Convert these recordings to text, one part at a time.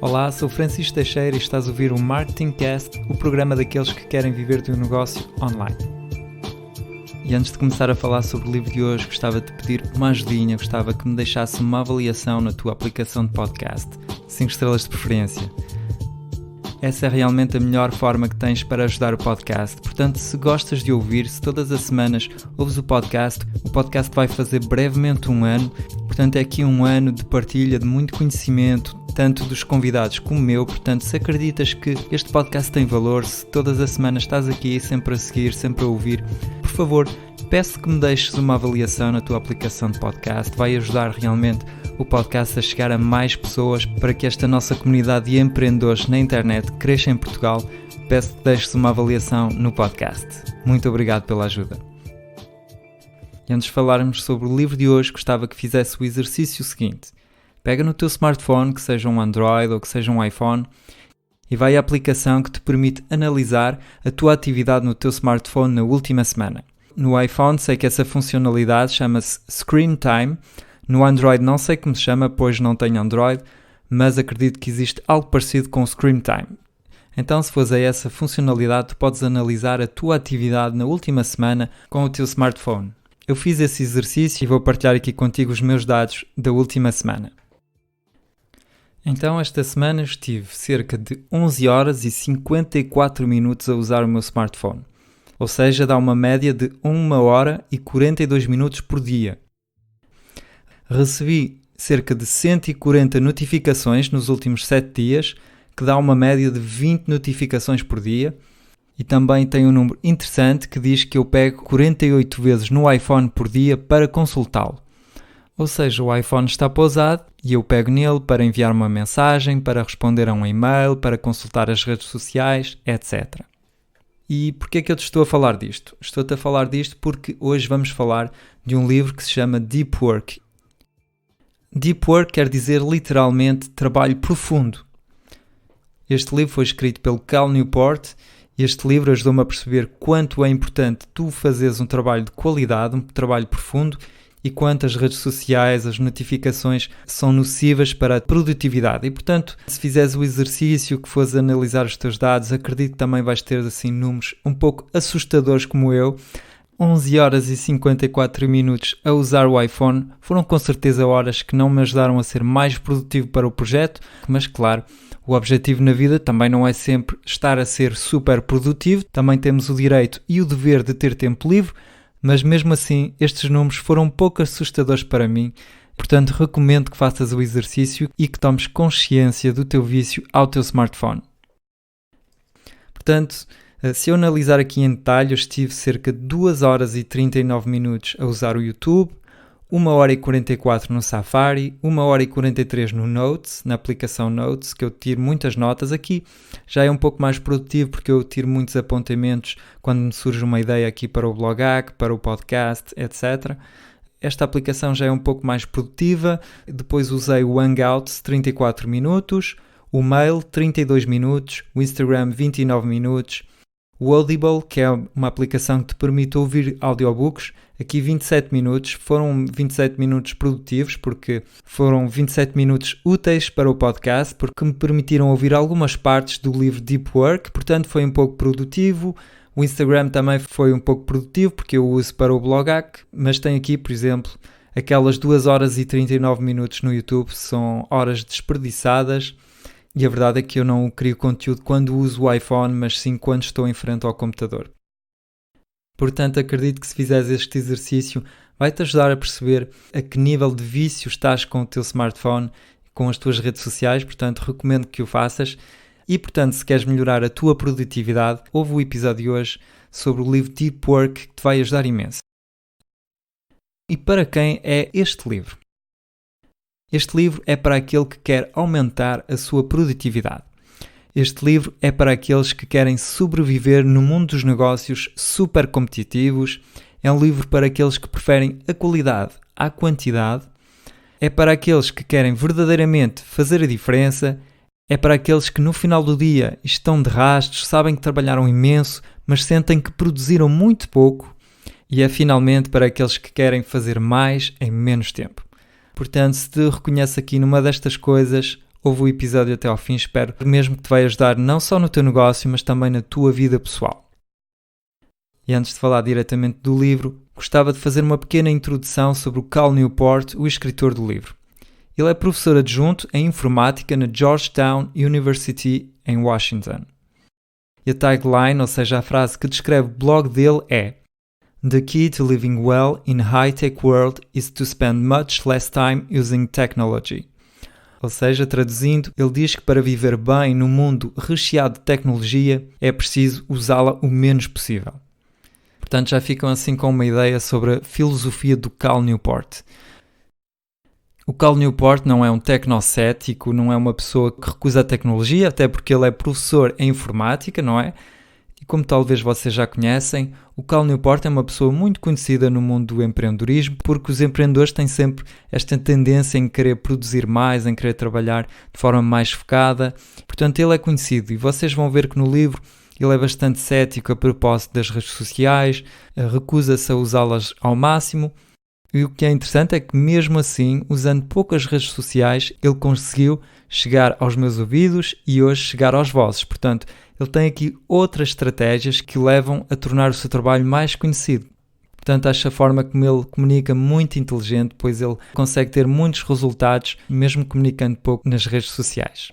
Olá, sou Francisco Teixeira e estás a ouvir o Marketing Cast, o programa daqueles que querem viver do negócio online. E antes de começar a falar sobre o livro de hoje, gostava de pedir uma ajudinha, gostava que me deixasse uma avaliação na tua aplicação de podcast, 5 estrelas de preferência. Essa é realmente a melhor forma que tens para ajudar o podcast. Portanto, se gostas de ouvir, se todas as semanas ouves o podcast vai fazer brevemente 1 ano. Portanto, é aqui 1 ano de partilha de muito conhecimento, tanto dos convidados como meu. Portanto, se acreditas que este podcast tem valor, se todas as semanas estás aqui sempre a seguir, sempre a ouvir, por favor, peço que me deixes uma avaliação na tua aplicação de podcast. Vai ajudar realmente o podcast a chegar a mais pessoas para que esta nossa comunidade de empreendedores na internet cresça em Portugal. Peço que deixes uma avaliação no podcast. Muito obrigado pela ajuda. E antes de falarmos sobre o livro de hoje, gostava que fizesse o exercício seguinte. Pega no teu smartphone, que seja um Android ou que seja um iPhone, e vai à aplicação que te permite analisar a tua atividade no teu smartphone na última semana. No iPhone sei que essa funcionalidade chama-se Screen Time. No Android não sei como se chama, pois não tenho Android, mas acredito que existe algo parecido com o Screen Time. Então, se fores a essa funcionalidade, tu podes analisar a tua atividade na última semana com o teu smartphone. Eu fiz esse exercício e vou partilhar aqui contigo os meus dados da última semana. Então, esta semana estive cerca de 11 horas e 54 minutos a usar o meu smartphone. Ou seja, dá uma média de 1 hora e 42 minutos por dia. Recebi cerca de 140 notificações nos últimos 7 dias, que dá uma média de 20 notificações por dia. E também tem um número interessante que diz que eu pego 48 vezes no iPhone por dia para consultá-lo. Ou seja, o iPhone está pausado e eu pego nele para enviar uma mensagem, para responder a um e-mail, para consultar as redes sociais, etc. E porquê é que eu te estou a falar disto? Estou-te a falar disto porque hoje vamos falar de um livro que se chama Deep Work. Deep Work quer dizer literalmente trabalho profundo. Este livro foi escrito pelo Cal Newport e este livro ajudou-me a perceber quanto é importante tu fazeres um trabalho de qualidade, um trabalho profundo, e quanto as redes sociais, as notificações são nocivas para a produtividade. E, portanto, se fizeres o exercício que fores analisar os teus dados, acredito que também vais ter assim números um pouco assustadores como eu. 11 horas e 54 minutos a usar o iPhone foram com certeza horas que não me ajudaram a ser mais produtivo para o projeto, mas claro, o objetivo na vida também não é sempre estar a ser super produtivo, também temos o direito e o dever de ter tempo livre, mas mesmo assim estes números foram um pouco assustadores para mim, portanto recomendo que faças o exercício e que tomes consciência do teu vício ao teu smartphone. Portanto, se eu analisar aqui em detalhe, eu estive cerca de 2 horas e 39 minutos a usar o YouTube, 1 hora e 44 no Safari, 1 hora e 43 no Notes, na aplicação Notes, que eu tiro muitas notas. Aqui já é um pouco mais produtivo porque eu tiro muitos apontamentos quando me surge uma ideia aqui para o bloghack, para o podcast, etc. Esta aplicação já é um pouco mais produtiva. Depois usei o Hangouts, 34 minutos, o Mail, 32 minutos, o Instagram, 29 minutos, o Audible, que é uma aplicação que te permite ouvir audiobooks, aqui 27 minutos, foram 27 minutos produtivos, porque foram 27 minutos úteis para o podcast, porque me permitiram ouvir algumas partes do livro Deep Work, portanto foi um pouco produtivo. O Instagram também foi um pouco produtivo, porque eu uso para o bloghack, mas tem aqui, por exemplo, aquelas 2 horas e 39 minutos no YouTube, são horas desperdiçadas. E a verdade é que eu não crio conteúdo quando uso o iPhone, mas sim quando estou em frente ao computador. Portanto, acredito que se fizeres este exercício, vai-te ajudar a perceber a que nível de vício estás com o teu smartphone, com as tuas redes sociais, portanto, recomendo que o faças. E, portanto, se queres melhorar a tua produtividade, ouve o episódio de hoje sobre o livro Deep Work, que te vai ajudar imenso. E para quem é este livro? Este livro é para aquele que quer aumentar a sua produtividade. Este livro é para aqueles que querem sobreviver no mundo dos negócios super competitivos. É um livro para aqueles que preferem a qualidade à quantidade. É para aqueles que querem verdadeiramente fazer a diferença. É para aqueles que no final do dia estão de rastros, sabem que trabalharam imenso, mas sentem que produziram muito pouco. E é finalmente para aqueles que querem fazer mais em menos tempo. Portanto, se te reconheces aqui numa destas coisas, ouve o episódio até ao fim, espero mesmo que te vai ajudar não só no teu negócio, mas também na tua vida pessoal. E antes de falar diretamente do livro, gostava de fazer uma pequena introdução sobre o Cal Newport, o escritor do livro. Ele é professor adjunto em informática na Georgetown University em Washington. E a tagline, ou seja, a frase que descreve o blog dele é: "The key to living well in high-tech world is to spend much less time using technology." Ou seja, traduzindo, ele diz que para viver bem no mundo recheado de tecnologia é preciso usá-la o menos possível. Portanto, já ficam assim com uma ideia sobre a filosofia do Cal Newport. O Cal Newport não é um tecnocético, não é uma pessoa que recusa a tecnologia, até porque ele é professor em informática, não é? E como talvez vocês já conhecem, o Cal Newport é uma pessoa muito conhecida no mundo do empreendedorismo, porque os empreendedores têm sempre esta tendência em querer produzir mais, em querer trabalhar de forma mais focada. Portanto, ele é conhecido e vocês vão ver que no livro ele é bastante cético a propósito das redes sociais, recusa-se a usá-las ao máximo. E o que é interessante é que mesmo assim, usando poucas redes sociais, ele conseguiu chegar aos meus ouvidos e hoje chegar aos vossos. Portanto, ele tem aqui outras estratégias que o levam a tornar o seu trabalho mais conhecido. Portanto, acho a forma como ele comunica muito inteligente, pois ele consegue ter muitos resultados, mesmo comunicando pouco nas redes sociais.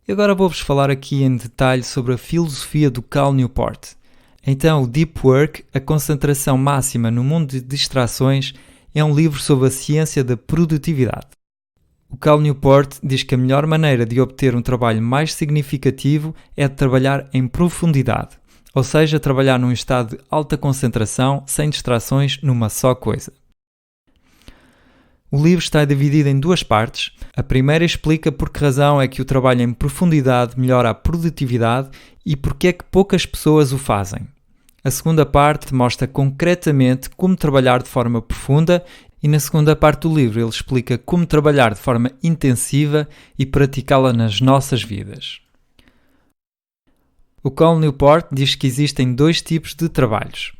E agora vou-vos falar aqui em detalhe sobre a filosofia do Cal Newport. Então, o Deep Work, a concentração máxima no mundo de distrações, é um livro sobre a ciência da produtividade. O Cal Newport diz que a melhor maneira de obter um trabalho mais significativo é de trabalhar em profundidade, ou seja, trabalhar num estado de alta concentração, sem distrações, numa só coisa. O livro está dividido em duas partes. A primeira explica por que razão é que o trabalho em profundidade melhora a produtividade e porque é que poucas pessoas o fazem. A segunda parte mostra concretamente como trabalhar de forma profunda e na segunda parte do livro ele explica como trabalhar de forma intensiva e praticá-la nas nossas vidas. O Cal Newport diz que existem dois tipos de trabalhos.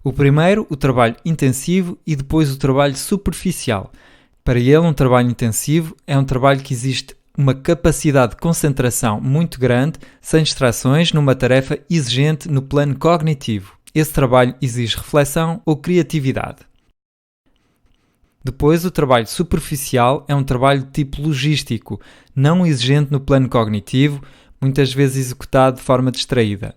O primeiro, o trabalho intensivo e depois o trabalho superficial. Para ele, um trabalho intensivo é um trabalho que existe uma capacidade de concentração muito grande, sem distrações, numa tarefa exigente no plano cognitivo. Esse trabalho exige reflexão ou criatividade. Depois, o trabalho superficial é um trabalho de tipo logístico, não exigente no plano cognitivo, muitas vezes executado de forma distraída.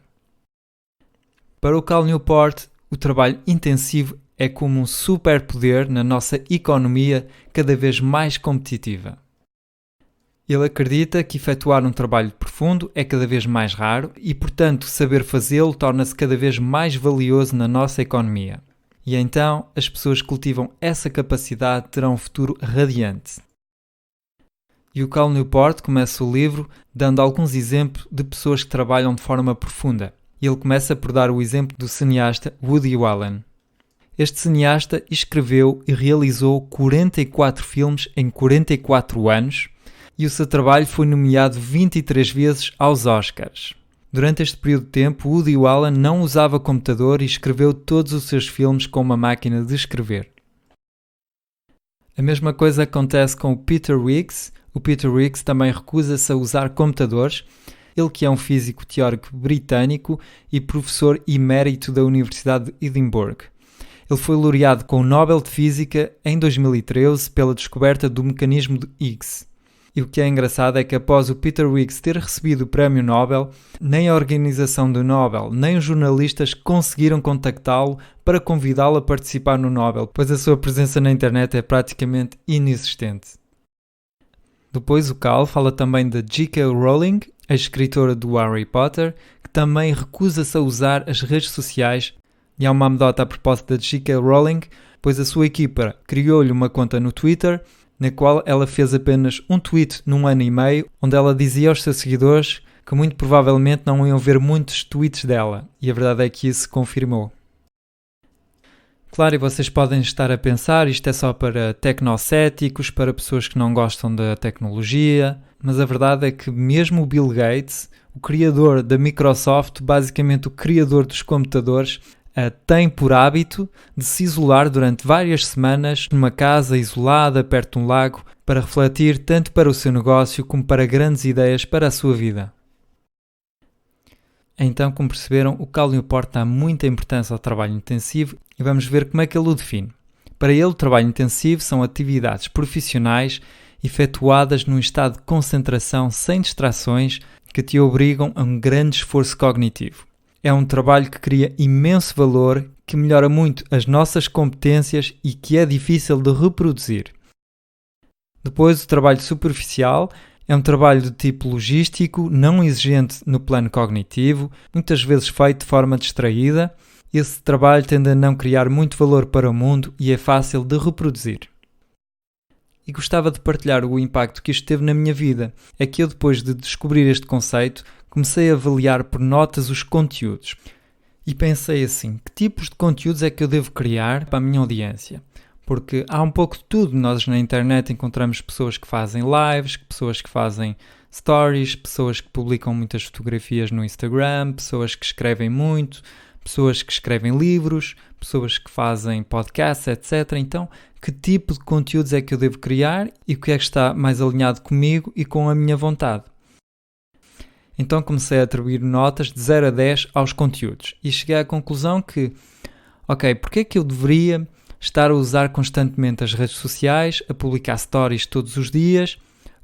Para o Cal Newport, o trabalho intensivo é como um superpoder na nossa economia cada vez mais competitiva. Ele acredita que efetuar um trabalho profundo é cada vez mais raro e, portanto, saber fazê-lo torna-se cada vez mais valioso na nossa economia. E então, as pessoas que cultivam essa capacidade terão um futuro radiante. E o Cal Newport começa o livro dando alguns exemplos de pessoas que trabalham de forma profunda. E ele começa por dar o exemplo do cineasta Woody Allen. Este cineasta escreveu e realizou 44 filmes em 44 anos e o seu trabalho foi nomeado 23 vezes aos Oscars. Durante este período de tempo, Woody Allen não usava computador e escreveu todos os seus filmes com uma máquina de escrever. A mesma coisa acontece com o Peter Wiggs. O Peter Wiggs também recusa-se a usar computadores. Ele que é um físico teórico britânico e professor emérito da Universidade de Edimburgo. Ele foi laureado com o Nobel de Física em 2013 pela descoberta do mecanismo de Higgs. E o que é engraçado é que após o Peter Wiggs ter recebido o prémio Nobel, nem a organização do Nobel, nem os jornalistas conseguiram contactá-lo para convidá-lo a participar no Nobel, pois a sua presença na internet é praticamente inexistente. Depois o Cal fala também da J.K. Rowling, a escritora do Harry Potter, que também recusa-se a usar as redes sociais. E há uma anedota a propósito da J.K. Rowling, pois a sua equipa criou-lhe uma conta no Twitter, na qual ela fez apenas um tweet num ano e meio, onde ela dizia aos seus seguidores que muito provavelmente não iam ver muitos tweets dela. E a verdade é que isso se confirmou. Claro, e vocês podem estar a pensar, isto é só para tecnocéticos, para pessoas que não gostam da tecnologia, mas a verdade é que mesmo o Bill Gates, o criador da Microsoft, basicamente o criador dos computadores, tem por hábito de se isolar durante várias semanas numa casa isolada perto de um lago para refletir tanto para o seu negócio como para grandes ideias para a sua vida. Então, como perceberam, o Cal Newport dá muita importância ao trabalho intensivo e vamos ver como é que ele o define. Para ele, o trabalho intensivo são atividades profissionais efetuadas num estado de concentração sem distrações que te obrigam a um grande esforço cognitivo. É um trabalho que cria imenso valor, que melhora muito as nossas competências e que é difícil de reproduzir. Depois, o trabalho superficial é um trabalho de tipo logístico, não exigente no plano cognitivo, muitas vezes feito de forma distraída. Esse trabalho tende a não criar muito valor para o mundo e é fácil de reproduzir. E gostava de partilhar o impacto que isto teve na minha vida. É que eu, depois de descobrir este conceito, comecei a avaliar por notas os conteúdos. E pensei assim, que tipos de conteúdos é que eu devo criar para a minha audiência? Porque há um pouco de tudo. Nós na internet encontramos pessoas que fazem lives, pessoas que fazem stories, pessoas que publicam muitas fotografias no Instagram, pessoas que escrevem muito, pessoas que escrevem livros, pessoas que fazem podcasts, etc. Então, que tipo de conteúdos é que eu devo criar e o que é que está mais alinhado comigo e com a minha vontade? Então comecei a atribuir notas de 0 a 10 aos conteúdos e cheguei à conclusão que, porque é que eu deveria estar a usar constantemente as redes sociais, a publicar stories todos os dias,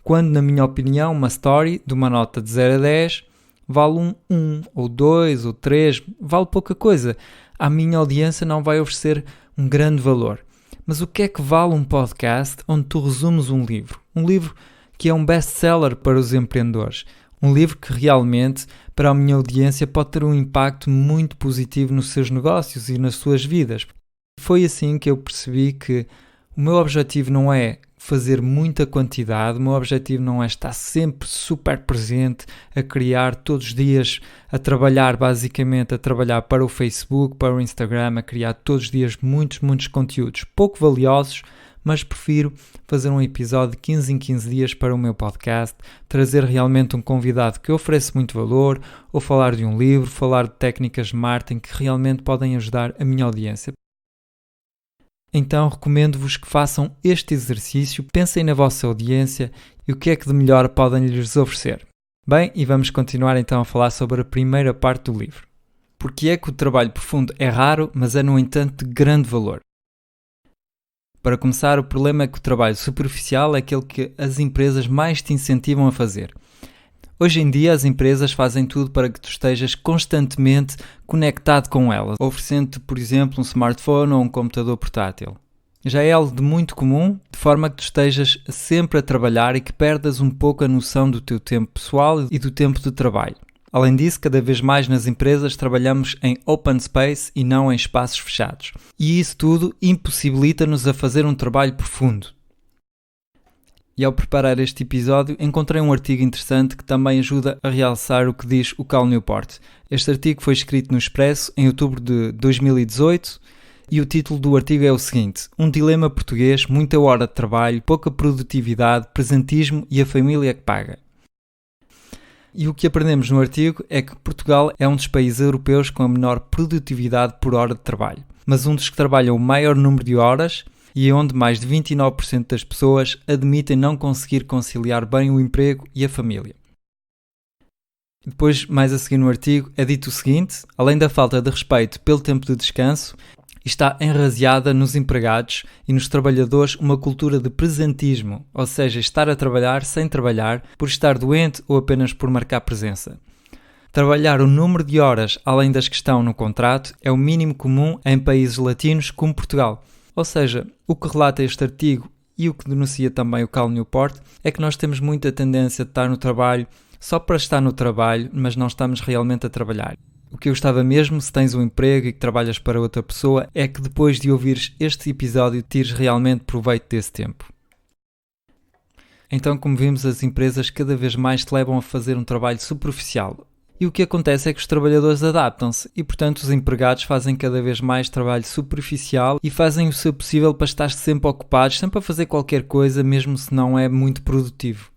quando, na minha opinião, uma story de uma nota de 0 a 10 vale um 1, ou 2, ou 3, vale pouca coisa. A minha audiência não vai oferecer um grande valor. Mas o que é que vale um podcast onde tu resumes um livro? Um livro que é um best-seller para os empreendedores. Um livro que realmente, para a minha audiência, pode ter um impacto muito positivo nos seus negócios e nas suas vidas. Foi assim que eu percebi que o meu objetivo não é fazer muita quantidade, o meu objetivo não é estar sempre super presente, a criar todos os dias, a trabalhar basicamente, a trabalhar para o Facebook, para o Instagram, a criar todos os dias muitos conteúdos pouco valiosos, mas prefiro fazer um episódio de 15 em 15 dias para o meu podcast, trazer realmente um convidado que oferece muito valor, ou falar de um livro, falar de técnicas de marketing que realmente podem ajudar a minha audiência. Então recomendo-vos que façam este exercício, pensem na vossa audiência e o que é que de melhor podem lhes oferecer. Bem, e vamos continuar então a falar sobre a primeira parte do livro. Porque é que o trabalho profundo é raro, mas é no entanto de grande valor? Para começar, o problema é que o trabalho superficial é aquele que as empresas mais te incentivam a fazer. Hoje em dia as empresas fazem tudo para que tu estejas constantemente conectado com elas, oferecendo-te, por exemplo, um smartphone ou um computador portátil. Já é algo de muito comum, de forma que tu estejas sempre a trabalhar e que perdas um pouco a noção do teu tempo pessoal e do tempo de trabalho. Além disso, cada vez mais nas empresas trabalhamos em open space e não em espaços fechados. E isso tudo impossibilita-nos a fazer um trabalho profundo. E ao preparar este episódio encontrei um artigo interessante que também ajuda a realçar o que diz o Cal Newport. Este artigo foi escrito no Expresso em outubro de 2018 e o título do artigo é o seguinte: Um dilema português, muita hora de trabalho, pouca produtividade, presentismo e a família que paga. E o que aprendemos no artigo é que Portugal é um dos países europeus com a menor produtividade por hora de trabalho, mas um dos que trabalham o maior número de horas e é onde mais de 29% das pessoas admitem não conseguir conciliar bem o emprego e a família. Depois, mais a seguir no artigo, é dito o seguinte: além da falta de respeito pelo tempo de descanso, está enraizada nos empregados e nos trabalhadores uma cultura de presentismo, ou seja, estar a trabalhar sem trabalhar, por estar doente ou apenas por marcar presença. Trabalhar o número de horas além das que estão no contrato é o mínimo comum em países latinos como Portugal. Ou seja, o que relata este artigo e o que denuncia também o Cal Newport é que nós temos muita tendência de estar no trabalho só para estar no trabalho, mas não estamos realmente a trabalhar. O que eu gostava mesmo, se tens um emprego e que trabalhas para outra pessoa, é que depois de ouvires este episódio tires realmente proveito desse tempo. Então, como vimos, as empresas cada vez mais te levam a fazer um trabalho superficial. E o que acontece é que os trabalhadores adaptam-se e, portanto, os empregados fazem cada vez mais trabalho superficial e fazem o seu possível para estar sempre ocupados, sempre a fazer qualquer coisa, mesmo se não é muito produtivo.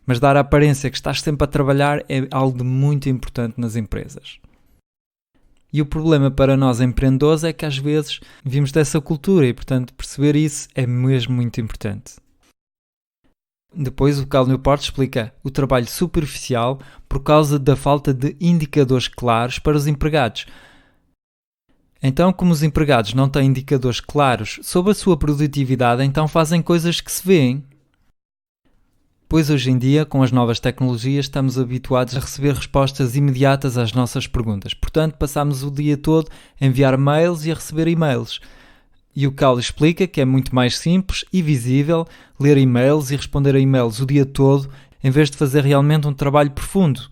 Mas dar a aparência que estás sempre a trabalhar é algo de muito importante nas empresas. E o problema para nós empreendedores é que às vezes vimos dessa cultura e, portanto, perceber isso é mesmo muito importante. Depois o Cal Newport explica o trabalho superficial por causa da falta de indicadores claros para os empregados. Então, como os empregados não têm indicadores claros sobre a sua produtividade, então fazem coisas que se veem. Pois hoje em dia, com as novas tecnologias, estamos habituados a receber respostas imediatas às nossas perguntas. Portanto, passamos o dia todo a enviar mails e a receber e-mails. E o Cal explica que é muito mais simples e visível ler e-mails e responder a e-mails o dia todo, em vez de fazer realmente um trabalho profundo.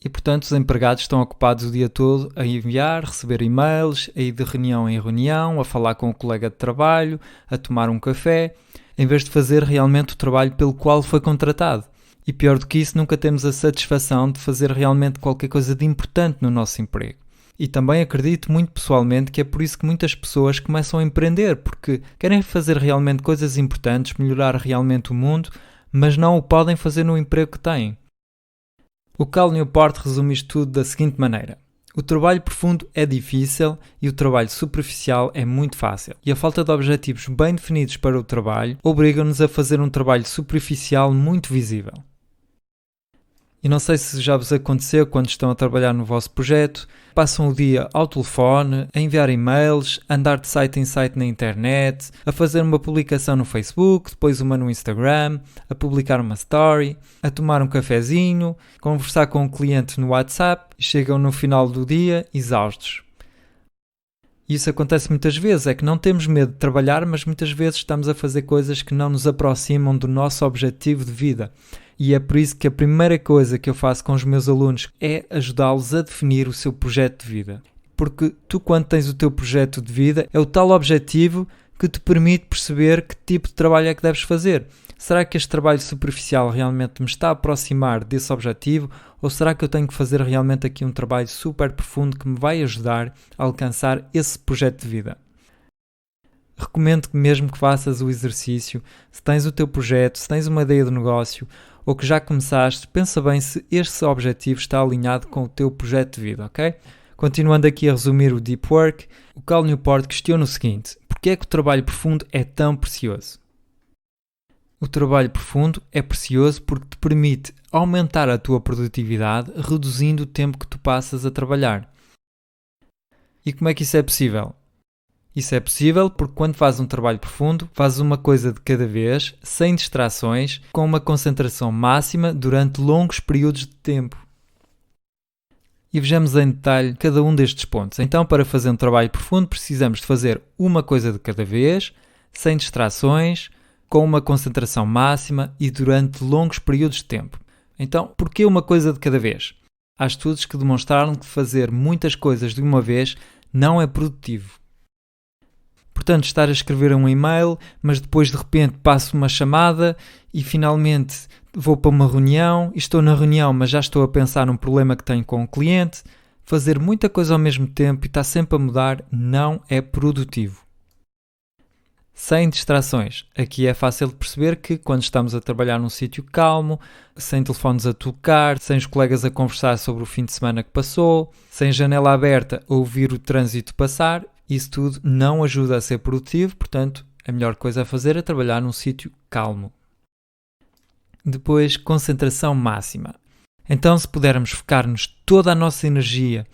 E, portanto, os empregados estão ocupados o dia todo a enviar, receber e-mails, a ir de reunião em reunião, a falar com o colega de trabalho, a tomar um café, em vez de fazer realmente o trabalho pelo qual foi contratado. E pior do que isso, nunca temos a satisfação de fazer realmente qualquer coisa de importante no nosso emprego. E também acredito muito pessoalmente que é por isso que muitas pessoas começam a empreender, porque querem fazer realmente coisas importantes, melhorar realmente o mundo, mas não o podem fazer no emprego que têm. O Cal Newport resume isto tudo da seguinte maneira: o trabalho profundo é difícil e o trabalho superficial é muito fácil. E a falta de objetivos bem definidos para o trabalho obriga-nos a fazer um trabalho superficial muito visível. E não sei se já vos aconteceu quando estão a trabalhar no vosso projeto, passam o dia ao telefone, a enviar e-mails, a andar de site em site na internet, a fazer uma publicação no Facebook, depois uma no Instagram, a publicar uma story, a tomar um cafezinho, conversar com um cliente no WhatsApp e chegam no final do dia exaustos. E isso acontece muitas vezes, é que não temos medo de trabalhar, mas muitas vezes estamos a fazer coisas que não nos aproximam do nosso objetivo de vida. E é por isso que a primeira coisa que eu faço com os meus alunos é ajudá-los a definir o seu projeto de vida. Porque tu, quando tens o teu projeto de vida, é o tal objetivo que te permite perceber que tipo de trabalho é que deves fazer. Será que este trabalho superficial realmente me está a aproximar desse objetivo? Ou será que eu tenho que fazer realmente aqui um trabalho super profundo que me vai ajudar a alcançar esse projeto de vida? Recomendo que mesmo que faças o exercício, se tens o teu projeto, se tens uma ideia de negócio ou que já começaste, pensa bem se este objetivo está alinhado com o teu projeto de vida, ok? Continuando aqui a resumir o Deep Work, o Cal Newport questiona o seguinte: porquê é que o trabalho profundo é tão precioso? O trabalho profundo é precioso porque te permite aumentar a tua produtividade, reduzindo o tempo que tu passas a trabalhar. E como é que isso é possível? Isso é possível porque quando fazes um trabalho profundo, fazes uma coisa de cada vez, sem distrações, com uma concentração máxima durante longos períodos de tempo. E vejamos em detalhe cada um destes pontos. Então, para fazer um trabalho profundo, precisamos de fazer uma coisa de cada vez, sem distrações, com uma concentração máxima e durante longos períodos de tempo. Então, porquê uma coisa de cada vez? Há estudos que demonstraram que fazer muitas coisas de uma vez não é produtivo. Portanto, estar a escrever um e-mail, mas depois de repente passo uma chamada e finalmente vou para uma reunião e estou na reunião, mas já estou a pensar num problema que tenho com o cliente. Fazer muita coisa ao mesmo tempo e estar sempre a mudar não é produtivo. Sem distrações. Aqui é fácil de perceber que quando estamos a trabalhar num sítio calmo, sem telefones a tocar, sem os colegas a conversar sobre o fim de semana que passou, sem janela aberta a ouvir o trânsito passar, isso tudo não ajuda a ser produtivo, portanto, a melhor coisa a fazer é trabalhar num sítio calmo. Depois, concentração máxima. Então, se pudermos focar-nos toda a nossa energia,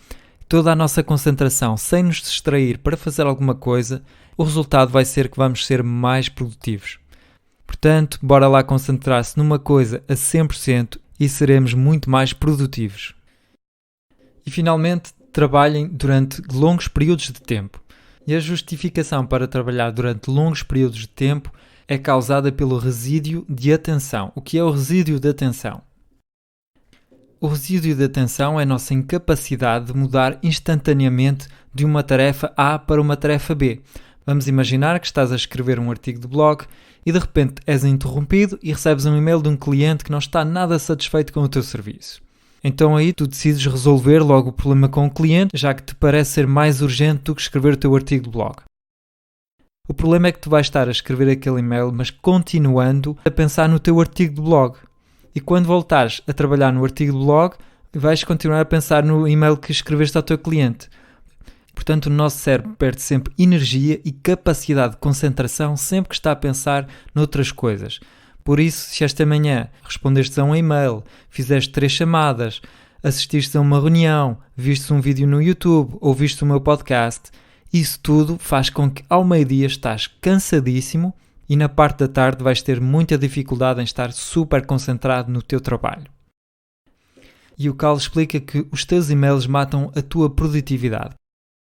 toda a nossa concentração, sem nos distrair para fazer alguma coisa, o resultado vai ser que vamos ser mais produtivos. Portanto, bora lá concentrar-se numa coisa a 100% e seremos muito mais produtivos. E finalmente, trabalhem durante longos períodos de tempo. E a justificação para trabalhar durante longos períodos de tempo é causada pelo resíduo de atenção. O que é o resíduo de atenção? O resíduo de atenção é a nossa incapacidade de mudar instantaneamente de uma tarefa A para uma tarefa B. Vamos imaginar que estás a escrever um artigo de blog e de repente és interrompido e recebes um e-mail de um cliente que não está nada satisfeito com o teu serviço. Então aí tu decides resolver logo o problema com o cliente, já que te parece ser mais urgente do que escrever o teu artigo de blog. O problema é que tu vais estar a escrever aquele e-mail, mas continuando a pensar no teu artigo de blog. E quando voltares a trabalhar no artigo de blog, vais continuar a pensar no e-mail que escreveste ao teu cliente. Portanto, o nosso cérebro perde sempre energia e capacidade de concentração sempre que está a pensar noutras coisas. Por isso, se esta manhã respondestes a um e-mail, fizeste 3 chamadas, assististe a uma reunião, viste um vídeo no YouTube ou viste o meu podcast, isso tudo faz com que ao meio-dia estás cansadíssimo e na parte da tarde vais ter muita dificuldade em estar super concentrado no teu trabalho. E o Cal explica que os teus e-mails matam a tua produtividade.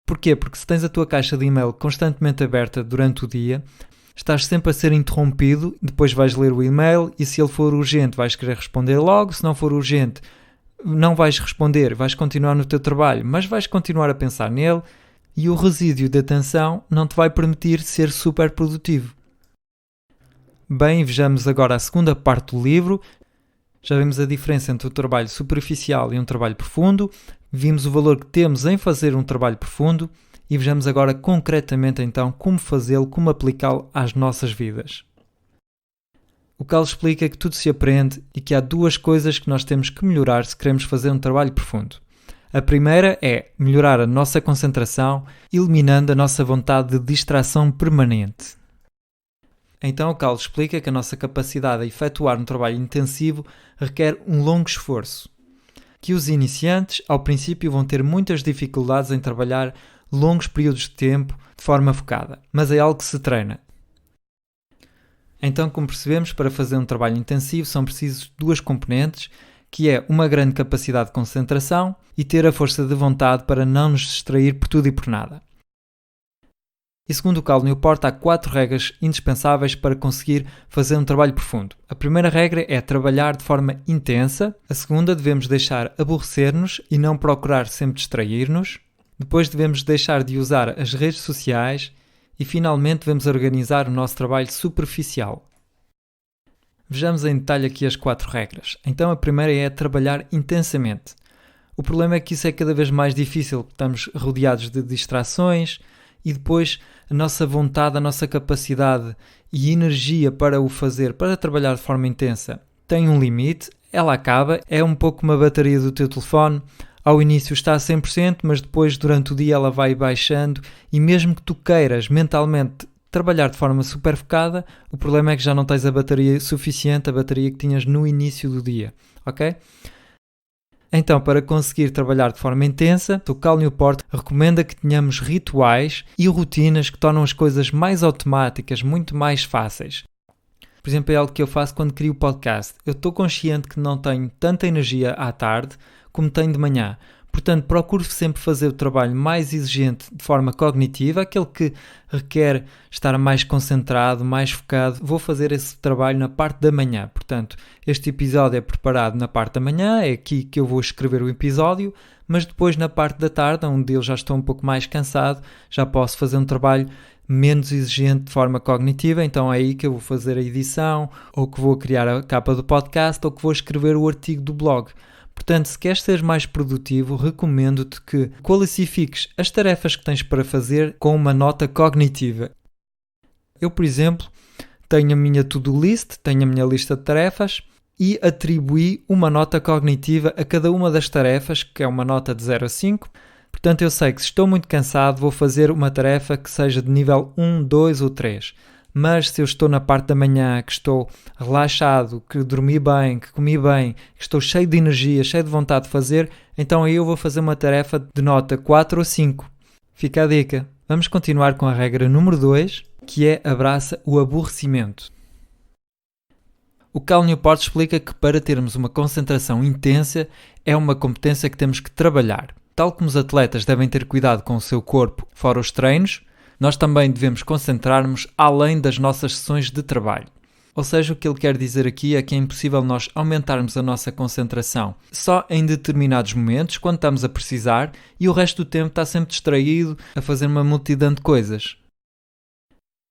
Porquê? Porque se tens a tua caixa de e-mail constantemente aberta durante o dia, estás sempre a ser interrompido, depois vais ler o e-mail e se ele for urgente vais querer responder logo, se não for urgente não vais responder, vais continuar no teu trabalho, mas vais continuar a pensar nele e o resíduo de atenção não te vai permitir ser super produtivo. Bem, vejamos agora a segunda parte do livro. Já vimos a diferença entre o trabalho superficial e um trabalho profundo, vimos o valor que temos em fazer um trabalho profundo e vejamos agora concretamente então como fazê-lo, como aplicá-lo às nossas vidas. O Cal explica que tudo se aprende e que há 2 coisas que nós temos que melhorar se queremos fazer um trabalho profundo. A primeira é melhorar a nossa concentração, eliminando a nossa vontade de distração permanente. Então o Cal explica que a nossa capacidade a efetuar um trabalho intensivo requer um longo esforço. Que os iniciantes, ao princípio, vão ter muitas dificuldades em trabalhar longos períodos de tempo de forma focada, mas é algo que se treina. Então, como percebemos, para fazer um trabalho intensivo são precisos 2 componentes, que é uma grande capacidade de concentração e ter a força de vontade para não nos distrair por tudo e por nada. E segundo o Cal Newport, há 4 regras indispensáveis para conseguir fazer um trabalho profundo. A primeira regra é trabalhar de forma intensa. A segunda, devemos deixar aborrecer-nos e não procurar sempre distrair-nos. Depois devemos deixar de usar as redes sociais. E finalmente devemos organizar o nosso trabalho superficial. Vejamos em detalhe aqui as 4 regras. Então a primeira é trabalhar intensamente. O problema é que isso é cada vez mais difícil, estamos rodeados de distrações e depois a nossa vontade, a nossa capacidade e energia para o fazer, para trabalhar de forma intensa, tem um limite, ela acaba, é um pouco como a bateria do teu telefone. Ao início está a 100%, mas depois durante o dia ela vai baixando e mesmo que tu queiras mentalmente trabalhar de forma super focada, o problema é que já não tens a bateria suficiente, a bateria que tinhas no início do dia, ok? Então, para conseguir trabalhar de forma intensa, o Cal Newport recomenda que tenhamos rituais e rotinas que tornam as coisas mais automáticas, muito mais fáceis. Por exemplo, é algo que eu faço quando crio o podcast. Eu estou consciente que não tenho tanta energia à tarde como tenho de manhã. Portanto, procuro sempre fazer o trabalho mais exigente de forma cognitiva, aquele que requer estar mais concentrado, mais focado. Vou fazer esse trabalho na parte da manhã. Portanto, este episódio é preparado na parte da manhã, é aqui que eu vou escrever o episódio, mas depois na parte da tarde, onde eu já estou um pouco mais cansado, já posso fazer um trabalho menos exigente de forma cognitiva, então é aí que eu vou fazer a edição, ou que vou criar a capa do podcast, ou que vou escrever o artigo do blog. Portanto, se queres ser mais produtivo, recomendo-te que qualifiques as tarefas que tens para fazer com uma nota cognitiva. Eu, por exemplo, tenho a minha to-do list, tenho a minha lista de tarefas e atribuí uma nota cognitiva a cada uma das tarefas, que é uma nota de 0 a 5. Portanto, eu sei que se estou muito cansado, vou fazer uma tarefa que seja de nível 1, 2 ou 3. Mas se eu estou na parte da manhã, que estou relaxado, que dormi bem, que comi bem, que estou cheio de energia, cheio de vontade de fazer, então aí eu vou fazer uma tarefa de nota 4 ou 5. Fica a dica. Vamos continuar com a regra número 2, que é abraça o aborrecimento. O Cal Newport explica que para termos uma concentração intensa é uma competência que temos que trabalhar. Tal como os atletas devem ter cuidado com o seu corpo fora os treinos, nós também devemos concentrar-nos além das nossas sessões de trabalho. Ou seja, o que ele quer dizer aqui é que é impossível nós aumentarmos a nossa concentração só em determinados momentos, quando estamos a precisar, e o resto do tempo está sempre distraído a fazer uma multidão de coisas.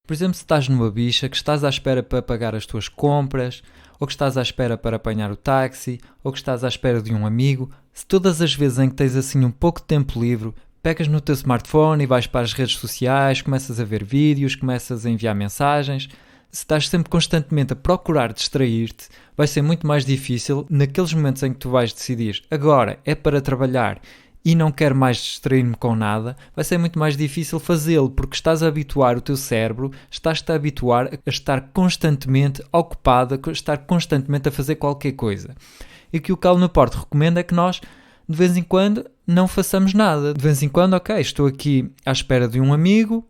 Por exemplo, se estás numa bicha, que estás à espera para pagar as tuas compras, ou que estás à espera para apanhar o táxi, ou que estás à espera de um amigo, se todas as vezes em que tens assim um pouco de tempo livre, pegas no teu smartphone e vais para as redes sociais, começas a ver vídeos, começas a enviar mensagens, Se estás sempre constantemente a procurar distrair-te, vai ser muito mais difícil naqueles momentos em que tu vais decidir agora é para trabalhar e não quero mais distrair-me com nada, vai ser muito mais difícil fazê-lo, porque estás a habituar o teu cérebro, estás-te a habituar a estar constantemente ocupado, a estar constantemente a fazer qualquer coisa. E que o Cal Newport recomenda é que nós, de vez em quando, não façamos nada. De vez em quando, ok, estou aqui à espera de um amigo,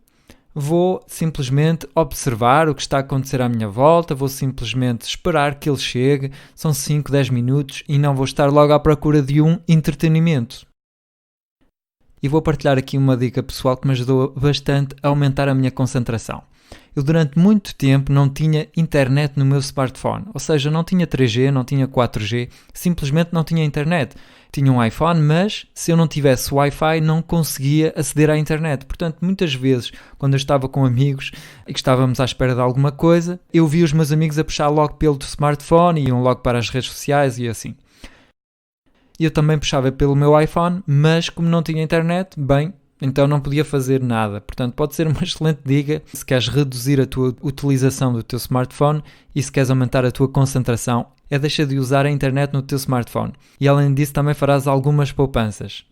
vou simplesmente observar o que está a acontecer à minha volta, vou simplesmente esperar que ele chegue, são 5, 10 minutos e não vou estar logo à procura de um entretenimento. E vou partilhar aqui uma dica pessoal que me ajudou bastante a aumentar a minha concentração. Eu durante muito tempo não tinha internet no meu smartphone, ou seja, não tinha 3G, não tinha 4G, simplesmente não tinha internet. Tinha um iPhone, mas se eu não tivesse Wi-Fi não conseguia aceder à internet. Portanto, muitas vezes, quando eu estava com amigos e que estávamos à espera de alguma coisa, eu via os meus amigos a puxar logo pelo smartphone, iam logo para as redes sociais e assim. Eu também puxava pelo meu iPhone, mas como não tinha internet, bem, então não podia fazer nada. Portanto, pode ser uma excelente dica se queres reduzir a tua utilização do teu smartphone e se queres aumentar a tua concentração, é deixar de usar a internet no teu smartphone. E além disso também farás algumas poupanças.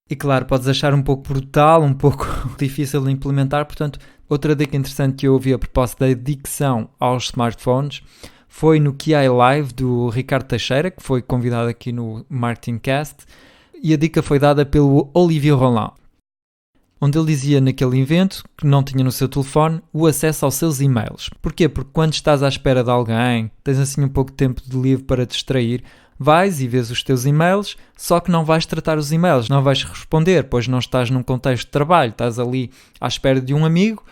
E claro, podes achar um pouco brutal, um pouco difícil de implementar, portanto, outra dica interessante que eu ouvi a propósito da adicção aos smartphones foi no QI Live do Ricardo Teixeira, que foi convidado aqui no Marketing Cast, e a dica foi dada pelo Olivier Roland, onde ele dizia naquele evento que não tinha no seu telefone o acesso aos seus e-mails. Porquê? Porque quando estás à espera de alguém, tens assim um pouco de tempo de livre para te distrair, vais e vês os teus e-mails, só que não vais tratar os e-mails, não vais responder, pois não estás num contexto de trabalho, estás ali à espera de um amigo,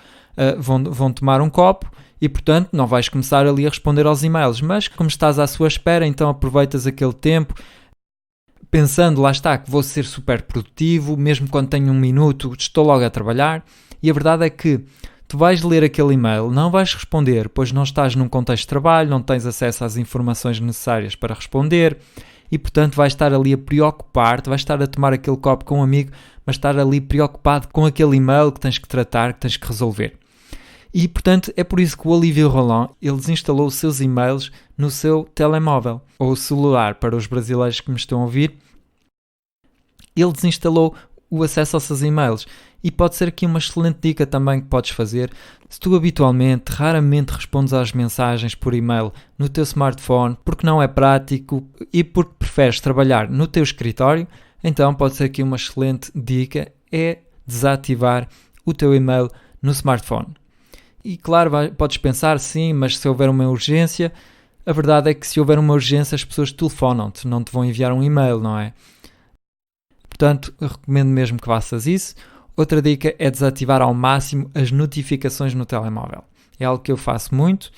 vão tomar um copo, e portanto não vais começar ali a responder aos e-mails, mas como estás à sua espera, então aproveitas aquele tempo, pensando, lá está, que vou ser super produtivo, mesmo quando tenho um minuto, estou logo a trabalhar, e a verdade é que tu vais ler aquele e-mail, não vais responder, pois não estás num contexto de trabalho, não tens acesso às informações necessárias para responder, e portanto vais estar ali a preocupar-te, vais estar a tomar aquele copo com um amigo, mas estar ali preocupado com aquele e-mail que tens que tratar, que tens que resolver. E, portanto, é por isso que o Olivier Roland, ele desinstalou os seus e-mails no seu telemóvel, ou celular, para os brasileiros que me estão a ouvir. Ele desinstalou o acesso aos seus e-mails. E pode ser aqui uma excelente dica também que podes fazer. Se tu habitualmente, raramente respondes às mensagens por e-mail no teu smartphone, porque não é prático e porque preferes trabalhar no teu escritório, então pode ser aqui uma excelente dica, é desativar o teu e-mail no smartphone. E claro, podes pensar, sim, mas se houver uma urgência, a verdade é que se houver uma urgência as pessoas telefonam-te, não te vão enviar um e-mail, não é? Portanto, eu recomendo mesmo que faças isso. Outra dica é desativar ao máximo as notificações no telemóvel. É algo que eu faço muito,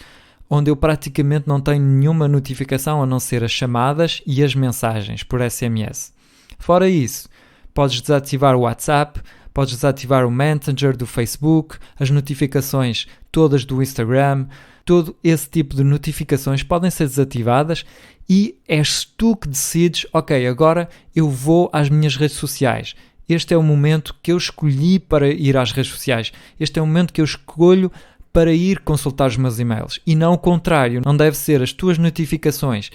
onde eu praticamente não tenho nenhuma notificação a não ser as chamadas e as mensagens por SMS. Fora isso, podes desativar o WhatsApp, podes desativar o Messenger do Facebook, as notificações todas do Instagram, todo esse tipo de notificações podem ser desativadas e és tu que decides, ok, agora eu vou às minhas redes sociais. Este é o momento que eu escolhi para ir às redes sociais. Este é o momento que eu escolho para ir consultar os meus e-mails. E não o contrário, não deve ser as tuas notificações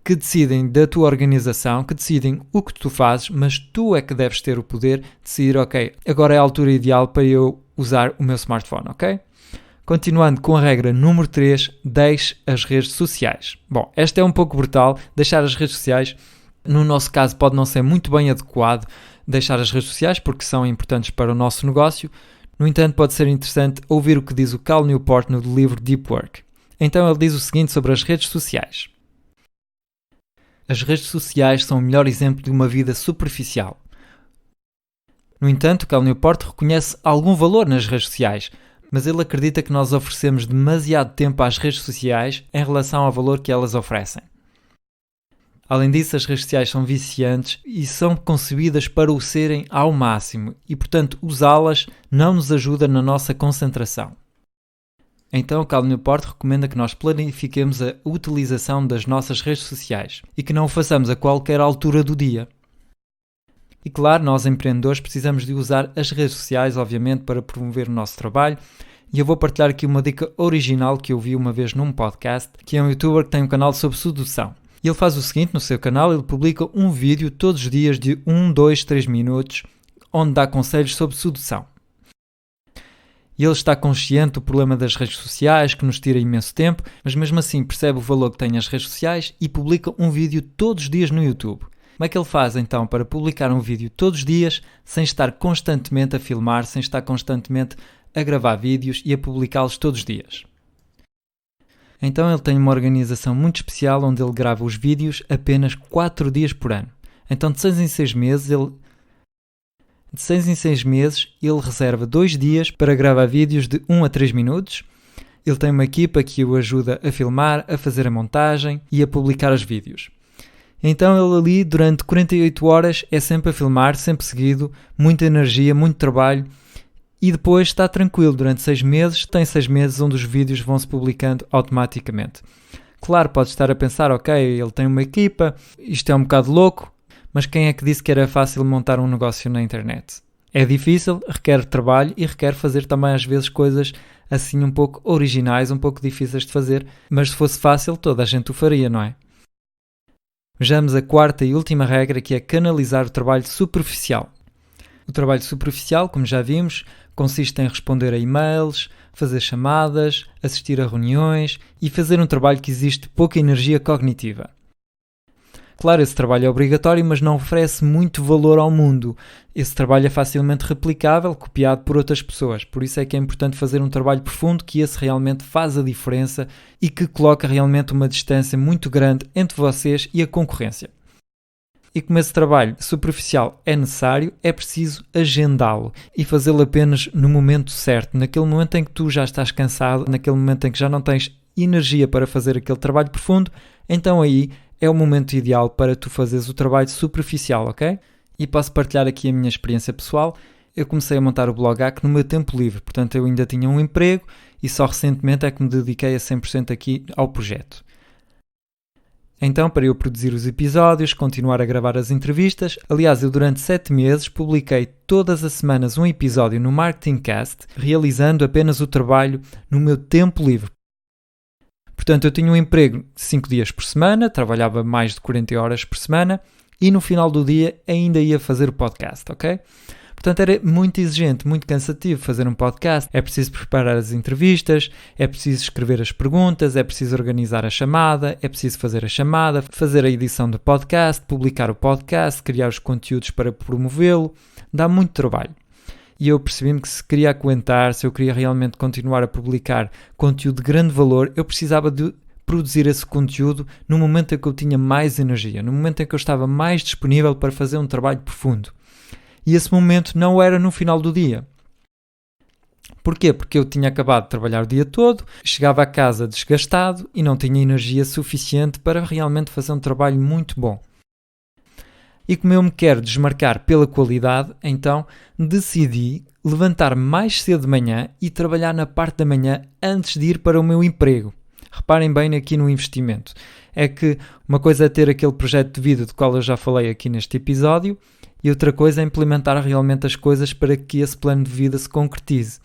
que decidem da tua organização, que decidem o que tu fazes, mas tu é que deves ter o poder de decidir, ok, agora é a altura ideal para eu usar o meu smartphone, ok? Continuando com a regra número 3, deixe as redes sociais. Bom, esta é um pouco brutal, deixar as redes sociais, no nosso caso pode não ser muito bem adequado deixar as redes sociais, porque são importantes para o nosso negócio. No entanto, pode ser interessante ouvir o que diz o Cal Newport no livro Deep Work. Então ele diz o seguinte sobre as redes sociais. As redes sociais são o melhor exemplo de uma vida superficial. No entanto, Cal Newport reconhece algum valor nas redes sociais, mas ele acredita que nós oferecemos demasiado tempo às redes sociais em relação ao valor que elas oferecem. Além disso, as redes sociais são viciantes e são concebidas para o serem ao máximo e, portanto, usá-las não nos ajuda na nossa concentração. Então, o Cal Newport recomenda que nós planifiquemos a utilização das nossas redes sociais e que não o façamos a qualquer altura do dia. E claro, nós empreendedores precisamos de usar as redes sociais, obviamente, para promover o nosso trabalho E eu vou partilhar aqui uma dica original que eu vi uma vez num podcast, que é um youtuber que tem um canal sobre sedução. E ele faz o seguinte no seu canal, ele publica um vídeo todos os dias de 1, 2, 3 minutos, onde dá conselhos sobre sedução. E ele está consciente do problema das redes sociais, que nos tira imenso tempo, mas mesmo assim percebe o valor que têm as redes sociais e publica um vídeo todos os dias no YouTube. Como é que ele faz então para publicar um vídeo todos os dias, sem estar constantemente a filmar, sem estar constantemente a gravar vídeos e a publicá-los todos os dias? Então ele tem uma organização muito especial onde ele grava os vídeos apenas 4 dias por ano. Então de 6 em 6 meses ele reserva 2 dias para gravar vídeos de 1 a 3 minutos. Ele tem uma equipa que o ajuda a filmar, a fazer a montagem e a publicar os vídeos. Então ele ali durante 48 horas é sempre a filmar, sempre seguido, muita energia, muito trabalho e depois está tranquilo durante 6 meses, tem 6 meses onde os vídeos vão se publicando automaticamente. Claro, pode estar a pensar, ok, ele tem uma equipa, isto é um bocado louco, mas quem é que disse que era fácil montar um negócio na internet? É difícil, requer trabalho e requer fazer também às vezes coisas assim um pouco originais, um pouco difíceis de fazer, mas se fosse fácil toda a gente o faria, não é? Vejamos a quarta e última regra, que é canalizar o trabalho superficial. O trabalho superficial, como já vimos, consiste em responder a e-mails, fazer chamadas, assistir a reuniões e fazer um trabalho que exige pouca energia cognitiva. Claro, esse trabalho é obrigatório, mas não oferece muito valor ao mundo. Esse trabalho é facilmente replicável, copiado por outras pessoas. Por isso é que é importante fazer um trabalho profundo, que esse realmente faz a diferença e que coloca realmente uma distância muito grande entre vocês e a concorrência. E como esse trabalho superficial é necessário, é preciso agendá-lo e fazê-lo apenas no momento certo, naquele momento em que tu já estás cansado, naquele momento em que já não tens energia para fazer aquele trabalho profundo, então aí é o momento ideal para tu fazeres o trabalho superficial, ok? E posso partilhar aqui a minha experiência pessoal. Eu comecei a montar o blog Hack no meu tempo livre, portanto eu ainda tinha um emprego e só recentemente é que me dediquei a 100% aqui ao projeto. Então, para eu produzir os episódios, continuar a gravar as entrevistas, aliás, eu durante 7 meses publiquei todas as semanas um episódio no Marketing Cast, realizando apenas o trabalho no meu tempo livre. Portanto, eu tinha um emprego de 5 dias por semana, trabalhava mais de 40 horas por semana e no final do dia ainda ia fazer o podcast, ok? Portanto, era muito exigente, muito cansativo fazer um podcast. É preciso preparar as entrevistas, é preciso escrever as perguntas, é preciso organizar a chamada, é preciso fazer a chamada, fazer a edição do podcast, publicar o podcast, criar os conteúdos para promovê-lo. Dá muito trabalho. E eu percebi-me que se queria aguentar, se eu queria realmente continuar a publicar conteúdo de grande valor, eu precisava de produzir esse conteúdo no momento em que eu tinha mais energia, no momento em que eu estava mais disponível para fazer um trabalho profundo. E esse momento não era no final do dia. Porquê? Porque eu tinha acabado de trabalhar o dia todo, chegava a casa desgastado e não tinha energia suficiente para realmente fazer um trabalho muito bom. E como eu me quero desmarcar pela qualidade, então decidi levantar mais cedo de manhã e trabalhar na parte da manhã antes de ir para o meu emprego. Reparem bem aqui no investimento. É que uma coisa é ter aquele projeto de vida do qual eu já falei aqui neste episódio e outra coisa é implementar realmente as coisas para que esse plano de vida se concretize.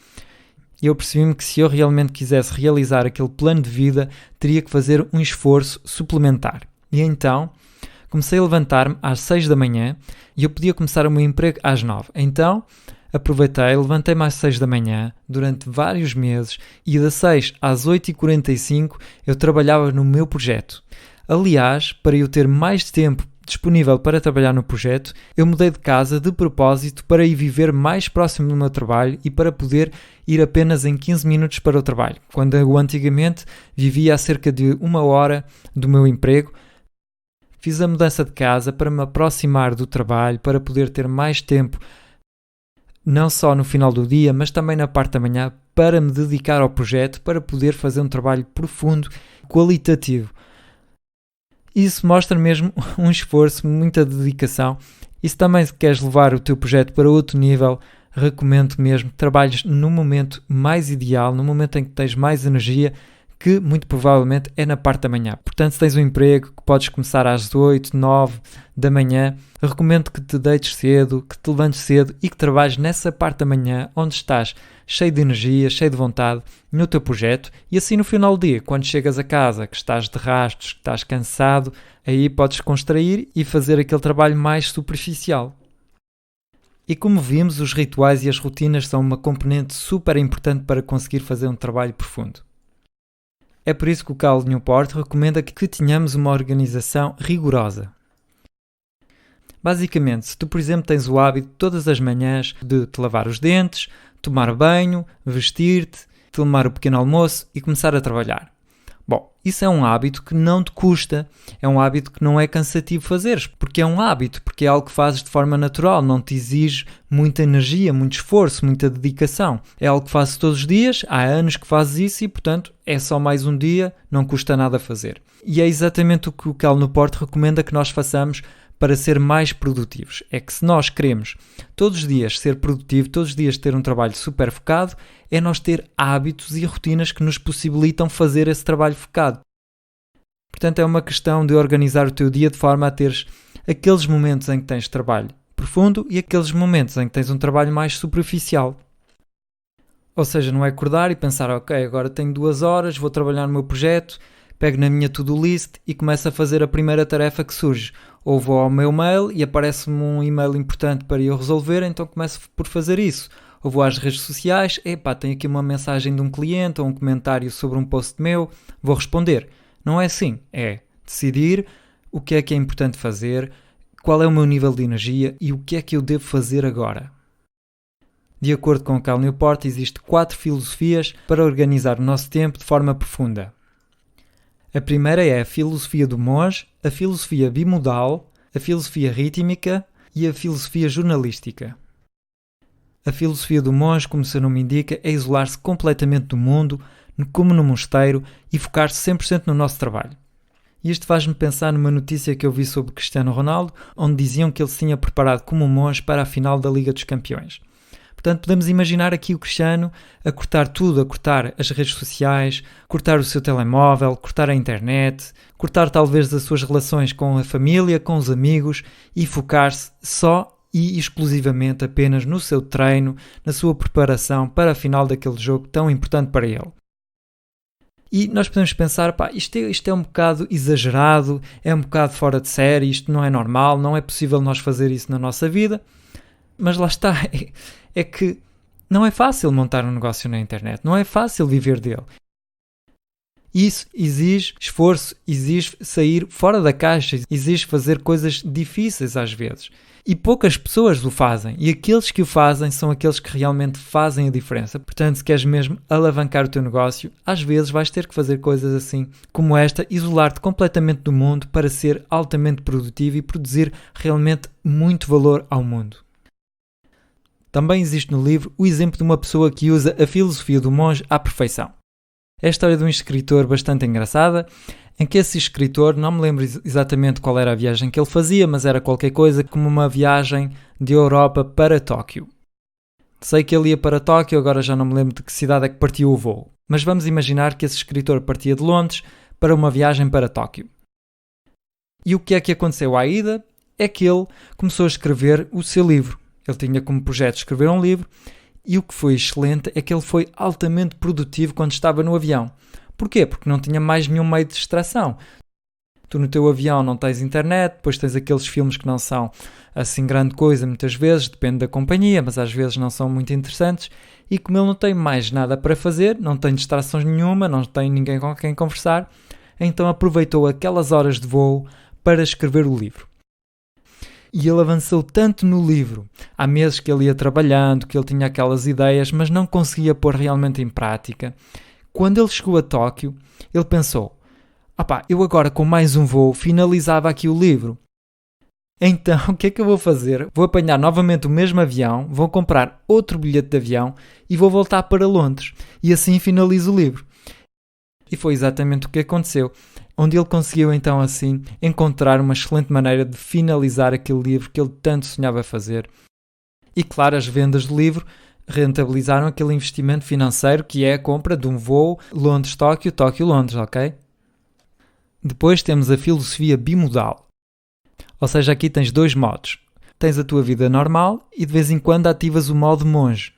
E eu percebi-me que se eu realmente quisesse realizar aquele plano de vida, teria que fazer um esforço suplementar. E então comecei a levantar-me às 6 da manhã e eu podia começar o meu emprego às 9. Então aproveitei, levantei-me às 6 da manhã durante vários meses e das 6 às 8h45 eu trabalhava no meu projeto. Aliás, para eu ter mais tempo disponível para trabalhar no projeto, eu mudei de casa de propósito para ir viver mais próximo do meu trabalho e para poder ir apenas em 15 minutos para o trabalho, quando eu antigamente vivia a cerca de 1 hora do meu emprego. Fiz a mudança de casa para me aproximar do trabalho, para poder ter mais tempo, não só no final do dia, mas também na parte da manhã, para me dedicar ao projeto, para poder fazer um trabalho profundo, qualitativo. Isso mostra mesmo um esforço, muita dedicação. E se também queres levar o teu projeto para outro nível, recomendo mesmo que trabalhes no momento mais ideal, no momento em que tens mais energia, que muito provavelmente é na parte da manhã. Portanto, se tens um emprego que podes começar às 8, 9 da manhã, recomendo que te deites cedo, que te levantes cedo e que trabalhes nessa parte da manhã onde estás cheio de energia, cheio de vontade no teu projeto, e assim no final do dia, quando chegas a casa, que estás de rastos, que estás cansado, aí podes contrair e fazer aquele trabalho mais superficial. E como vimos, os rituais e as rotinas são uma componente super importante para conseguir fazer um trabalho profundo. É por isso que o Cal Newport recomenda que tenhamos uma organização rigorosa. Basicamente, se tu, por exemplo, tens o hábito todas as manhãs de te lavar os dentes, tomar banho, vestir-te, tomar o pequeno almoço e começar a trabalhar. Bom, isso é um hábito que não te custa, é um hábito que não é cansativo fazeres, porque é um hábito, porque é algo que fazes de forma natural, não te exige muita energia, muito esforço, muita dedicação. É algo que fazes todos os dias, há anos que fazes isso e, portanto, é só mais um dia, não custa nada fazer. E é exatamente o que o Cal Newport recomenda que nós façamos para ser mais produtivos. É que se nós queremos todos os dias ser produtivo, todos os dias ter um trabalho super focado, é nós ter hábitos e rotinas que nos possibilitam fazer esse trabalho focado. Portanto, é uma questão de organizar o teu dia de forma a teres aqueles momentos em que tens trabalho profundo e aqueles momentos em que tens um trabalho mais superficial. Ou seja, não é acordar e pensar, ok, agora tenho 2 horas, vou trabalhar no meu projeto, pego na minha to-do list e começo a fazer a primeira tarefa que surge. Ou vou ao meu mail e aparece-me um e-mail importante para eu resolver, então começo por fazer isso. Ou vou às redes sociais, tenho aqui uma mensagem de um cliente ou um comentário sobre um post meu, vou responder. Não é assim, é decidir o que é importante fazer, qual é o meu nível de energia e o que é que eu devo fazer agora. De acordo com o Cal Newport, existem 4 filosofias para organizar o nosso tempo de forma profunda. A primeira é a filosofia do monge, a filosofia bimodal, a filosofia rítmica e a filosofia jornalística. A filosofia do monge, como seu nome indica, é isolar-se completamente do mundo, como no mosteiro, e focar-se 100% no nosso trabalho. E isto faz-me pensar numa notícia que eu vi sobre Cristiano Ronaldo, onde diziam que ele se tinha preparado como um monge para a final da Liga dos Campeões. Portanto, podemos imaginar aqui o Cristiano a cortar tudo, a cortar as redes sociais, cortar o seu telemóvel, cortar a internet, cortar talvez as suas relações com a família, com os amigos e focar-se só e exclusivamente apenas no seu treino, na sua preparação para a final daquele jogo tão importante para ele. E nós podemos pensar, isto é um bocado exagerado, é um bocado fora de série, isto não é normal, não é possível nós fazer isso na nossa vida. Mas lá está, é que não é fácil montar um negócio na internet, não é fácil viver dele. Isso exige esforço, exige sair fora da caixa, exige fazer coisas difíceis às vezes. E poucas pessoas o fazem, e aqueles que o fazem são aqueles que realmente fazem a diferença. Portanto, se queres mesmo alavancar o teu negócio, às vezes vais ter que fazer coisas assim como esta, isolar-te completamente do mundo para ser altamente produtivo e produzir realmente muito valor ao mundo. Também existe no livro o exemplo de uma pessoa que usa a filosofia do monge à perfeição. É a história de um escritor bastante engraçada, em que esse escritor, não me lembro exatamente qual era a viagem que ele fazia, mas era qualquer coisa como uma viagem de Europa para Tóquio. Sei que ele ia para Tóquio, agora já não me lembro de que cidade é que partiu o voo. Mas vamos imaginar que esse escritor partia de Londres para uma viagem para Tóquio. E o que é que aconteceu à ida? É que ele começou a escrever o seu livro. Ele tinha como projeto escrever um livro e o que foi excelente é que ele foi altamente produtivo quando estava no avião. Porquê? Porque não tinha mais nenhum meio de distração. Tu no teu avião não tens internet, depois tens aqueles filmes que não são assim grande coisa muitas vezes, depende da companhia, mas às vezes não são muito interessantes. E como ele não tem mais nada para fazer, não tem distrações nenhuma, não tem ninguém com quem conversar, então aproveitou aquelas horas de voo para escrever o livro. E ele avançou tanto no livro, há meses que ele ia trabalhando, que ele tinha aquelas ideias, mas não conseguia pôr realmente em prática. Quando ele chegou a Tóquio, ele pensou, eu agora com mais um voo finalizava aqui o livro. Então, o que é que eu vou fazer? Vou apanhar novamente o mesmo avião, vou comprar outro bilhete de avião e vou voltar para Londres. E assim finalizo o livro. E foi exatamente o que aconteceu, onde ele conseguiu então assim encontrar uma excelente maneira de finalizar aquele livro que ele tanto sonhava fazer. E claro, as vendas do livro rentabilizaram aquele investimento financeiro que é a compra de um voo Londres-Tóquio, Tóquio-Londres, ok? Depois temos a filosofia bimodal. Ou seja, aqui tens 2 modos. Tens a tua vida normal e de vez em quando ativas o modo monge.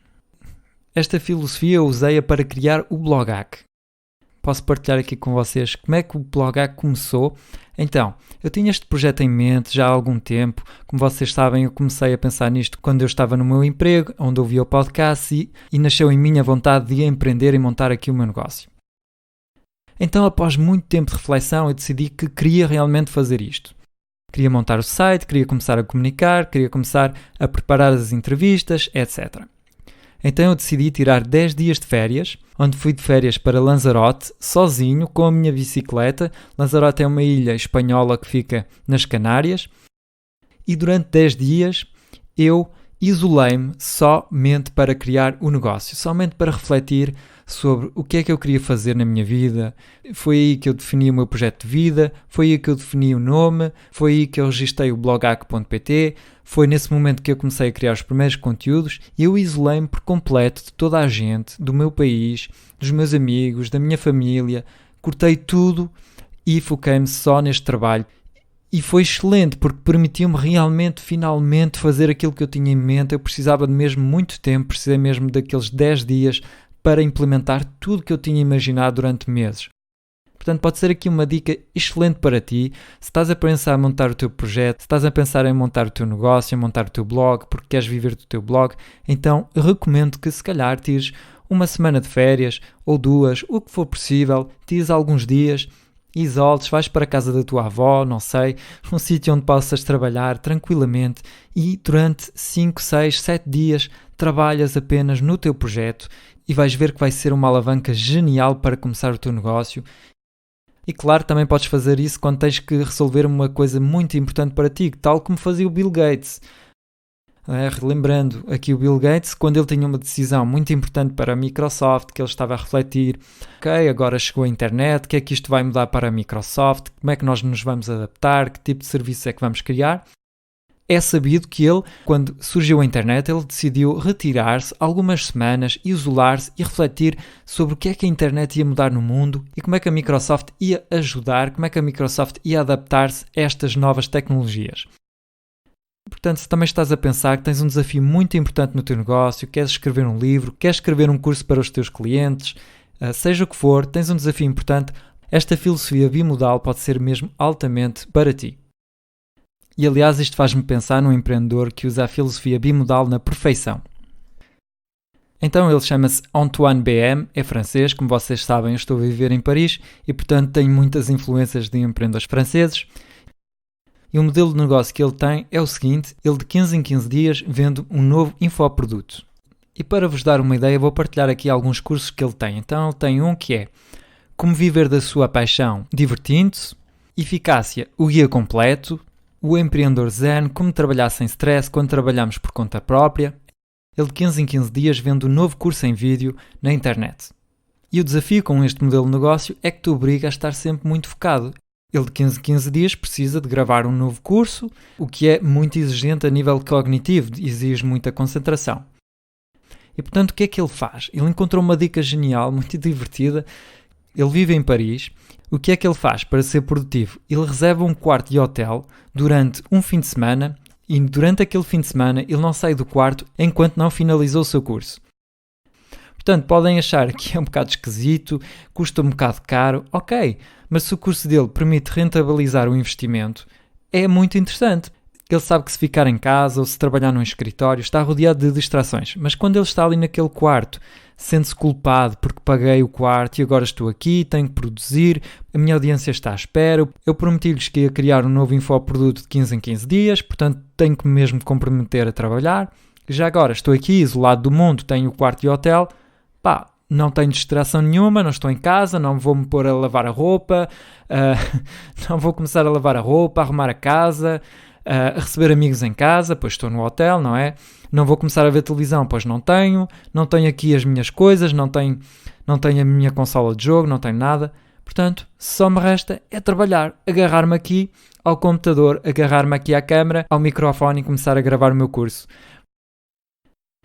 Esta filosofia eu usei-a para criar o Blogac. Posso partilhar aqui com vocês como é que o Blogac começou. Então, eu tinha este projeto em mente já há algum tempo. Como vocês sabem, eu comecei a pensar nisto quando eu estava no meu emprego, onde ouvia o podcast e nasceu em mim a vontade de empreender e montar aqui o meu negócio. Então, após muito tempo de reflexão, eu decidi que queria realmente fazer isto. Queria montar o site, queria começar a comunicar, queria começar a preparar as entrevistas, etc. Então eu decidi tirar 10 dias de férias, onde fui de férias para Lanzarote, sozinho, com a minha bicicleta. Lanzarote é uma ilha espanhola que fica nas Canárias. E durante 10 dias eu isolei-me somente para criar o negócio, somente para refletir sobre o que é que eu queria fazer na minha vida. Foi aí que eu defini o meu projeto de vida, foi aí que eu defini o nome, foi aí que eu registrei o blogac.pt, foi nesse momento que eu comecei a criar os primeiros conteúdos e eu isolei-me por completo de toda a gente, do meu país, dos meus amigos, da minha família, cortei tudo e foquei-me só neste trabalho. E foi excelente porque permitiu-me realmente, finalmente, fazer aquilo que eu tinha em mente. Eu precisava de mesmo muito tempo, precisei mesmo daqueles 10 dias para implementar tudo que eu tinha imaginado durante meses. Portanto, pode ser aqui uma dica excelente para ti. Se estás a pensar em montar o teu projeto, se estás a pensar em montar o teu negócio, em montar o teu blog, porque queres viver do teu blog, então recomendo que se calhar tires uma semana de férias ou 2, o que for possível, tires alguns dias, isoles, vais para a casa da tua avó, não sei, um sítio onde possas trabalhar tranquilamente e durante 5, 6, 7 dias trabalhas apenas no teu projeto e vais ver que vai ser uma alavanca genial para começar o teu negócio. E claro, também podes fazer isso quando tens que resolver uma coisa muito importante para ti, tal como fazia o Bill Gates. Relembrando aqui o Bill Gates, quando ele tinha uma decisão muito importante para a Microsoft, que ele estava a refletir, ok, agora chegou a internet, o que é que isto vai mudar para a Microsoft, como é que nós nos vamos adaptar, que tipo de serviço é que vamos criar? É sabido que ele, quando surgiu a internet, ele decidiu retirar-se algumas semanas, isolar-se e refletir sobre o que é que a internet ia mudar no mundo e como é que a Microsoft ia ajudar, como é que a Microsoft ia adaptar-se a estas novas tecnologias. Portanto, se também estás a pensar que tens um desafio muito importante no teu negócio, queres escrever um livro, queres escrever um curso para os teus clientes, seja o que for, tens um desafio importante, esta filosofia bimodal pode ser mesmo altamente para ti. E aliás, isto faz-me pensar num empreendedor que usa a filosofia bimodal na perfeição. Então ele chama-se Antoine BM, é francês, como vocês sabem eu estou a viver em Paris e portanto tenho muitas influências de empreendedores franceses. E o modelo de negócio que ele tem é o seguinte, ele de 15 em 15 dias vende um novo infoproduto. E para vos dar uma ideia vou partilhar aqui alguns cursos que ele tem. Então ele tem um que é Como Viver da Sua Paixão Divertindo-se, Eficácia, o Guia Completo, O Empreendedor Zen, Como Trabalhar Sem Stress quando trabalhamos por conta própria. Ele de 15 em 15 dias vende um novo curso em vídeo na internet. E o desafio com este modelo de negócio é que te obriga a estar sempre muito focado. Ele de 15 em 15 dias precisa de gravar um novo curso, o que é muito exigente a nível cognitivo, exige muita concentração. E portanto o que é que ele faz? Ele encontrou uma dica genial, muito divertida. Ele vive em Paris. O que é que ele faz para ser produtivo? Ele reserva um quarto de hotel durante um fim de semana e durante aquele fim de semana ele não sai do quarto enquanto não finalizou o seu curso. Portanto, podem achar que é um bocado esquisito, custa um bocado caro, ok, mas se o curso dele permite rentabilizar o investimento, é muito interessante. Ele sabe que se ficar em casa ou se trabalhar num escritório está rodeado de distrações, mas quando ele está ali naquele quarto, sente-se culpado porque paguei o quarto e agora estou aqui, tenho que produzir, a minha audiência está à espera, eu prometi-lhes que ia criar um novo infoproduto de 15 em 15 dias, portanto tenho que mesmo comprometer a trabalhar, já agora estou aqui isolado do mundo, tenho o quarto de hotel, não tenho distração nenhuma, não estou em casa, não vou me pôr a lavar a roupa, não vou começar a lavar a roupa, a arrumar a casa, a receber amigos em casa, pois estou no hotel, não é? Não vou começar a ver televisão, pois não tenho aqui as minhas coisas, não tenho a minha consola de jogo, não tenho nada. Portanto, só me resta é trabalhar, agarrar-me aqui ao computador, agarrar-me aqui à câmara, ao microfone e começar a gravar o meu curso.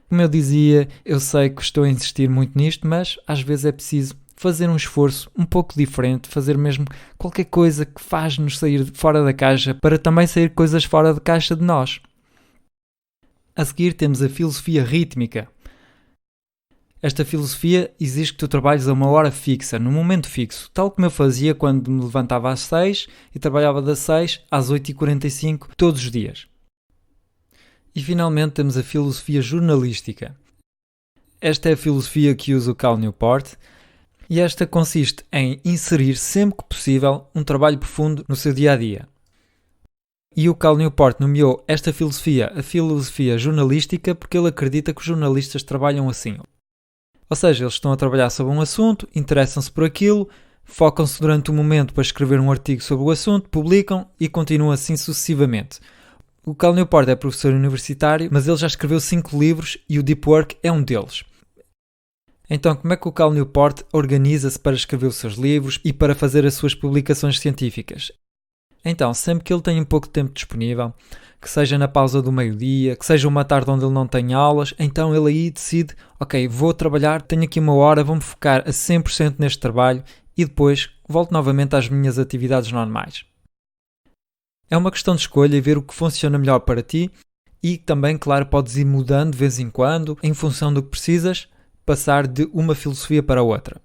Como eu dizia, eu sei que estou a insistir muito nisto, mas às vezes é preciso fazer um esforço um pouco diferente, fazer mesmo qualquer coisa que faz-nos sair fora da caixa para também sair coisas fora da caixa de nós. A seguir temos a filosofia rítmica. Esta filosofia exige que tu trabalhes a uma hora fixa, num momento fixo, tal como eu fazia quando me levantava às 6 e trabalhava das 6 às 8h45 todos os dias. E finalmente temos a filosofia jornalística. Esta é a filosofia que usa o Cal Newport e esta consiste em inserir sempre que possível um trabalho profundo no seu dia-a-dia. E o Cal Newport nomeou esta filosofia a filosofia jornalística porque ele acredita que os jornalistas trabalham assim. Ou seja, eles estão a trabalhar sobre um assunto, interessam-se por aquilo, focam-se durante um momento para escrever um artigo sobre o assunto, publicam e continuam assim sucessivamente. O Cal Newport é professor universitário, mas ele já escreveu 5 livros e o Deep Work é um deles. Então, como é que o Cal Newport organiza-se para escrever os seus livros e para fazer as suas publicações científicas? Então, sempre que ele tem um pouco de tempo disponível, que seja na pausa do meio-dia, que seja uma tarde onde ele não tem aulas, então ele aí decide, ok, vou trabalhar, tenho aqui uma hora, vou-me focar a 100% neste trabalho e depois volto novamente às minhas atividades normais. É uma questão de escolha e ver o que funciona melhor para ti e também, claro, podes ir mudando de vez em quando, em função do que precisas, passar de uma filosofia para outra.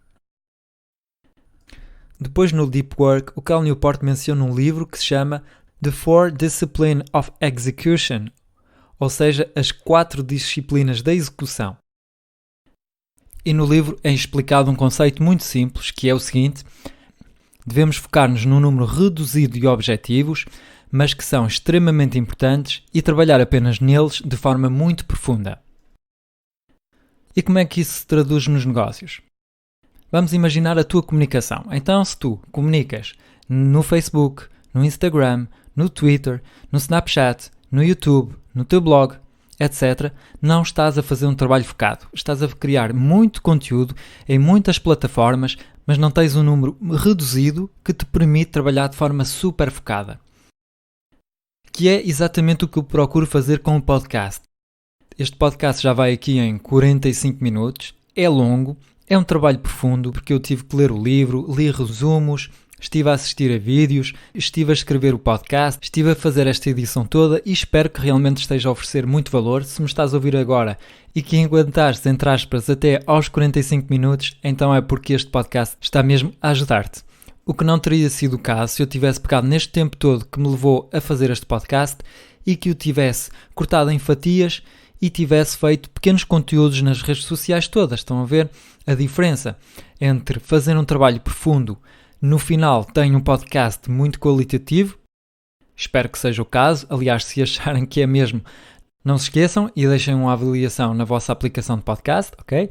Depois, no Deep Work, o Cal Newport menciona um livro que se chama The 4 Disciplines of Execution, ou seja, as 4 disciplinas da execução. E no livro é explicado um conceito muito simples, que é o seguinte: devemos focar-nos num número reduzido de objetivos, mas que são extremamente importantes e trabalhar apenas neles de forma muito profunda. E como é que isso se traduz nos negócios? Vamos imaginar a tua comunicação. Então, se tu comunicas no Facebook, no Instagram, no Twitter, no Snapchat, no YouTube, no teu blog, etc., não estás a fazer um trabalho focado. Estás a criar muito conteúdo em muitas plataformas, mas não tens um número reduzido que te permite trabalhar de forma super focada. Que é exatamente o que eu procuro fazer com o podcast. Este podcast já vai aqui em 45 minutos, é longo, é um trabalho profundo porque eu tive que ler o livro, li resumos, estive a assistir a vídeos, estive a escrever o podcast, estive a fazer esta edição toda e espero que realmente esteja a oferecer muito valor. Se me estás a ouvir agora e que aguentares, entre aspas, até aos 45 minutos, então é porque este podcast está mesmo a ajudar-te. O que não teria sido o caso se eu tivesse pegado neste tempo todo que me levou a fazer este podcast e que o tivesse cortado em fatias e tivesse feito pequenos conteúdos nas redes sociais todas. Estão a ver a diferença entre fazer um trabalho profundo, no final tenho um podcast muito qualitativo, espero que seja o caso, aliás, se acharem que é mesmo, não se esqueçam e deixem uma avaliação na vossa aplicação de podcast, ok?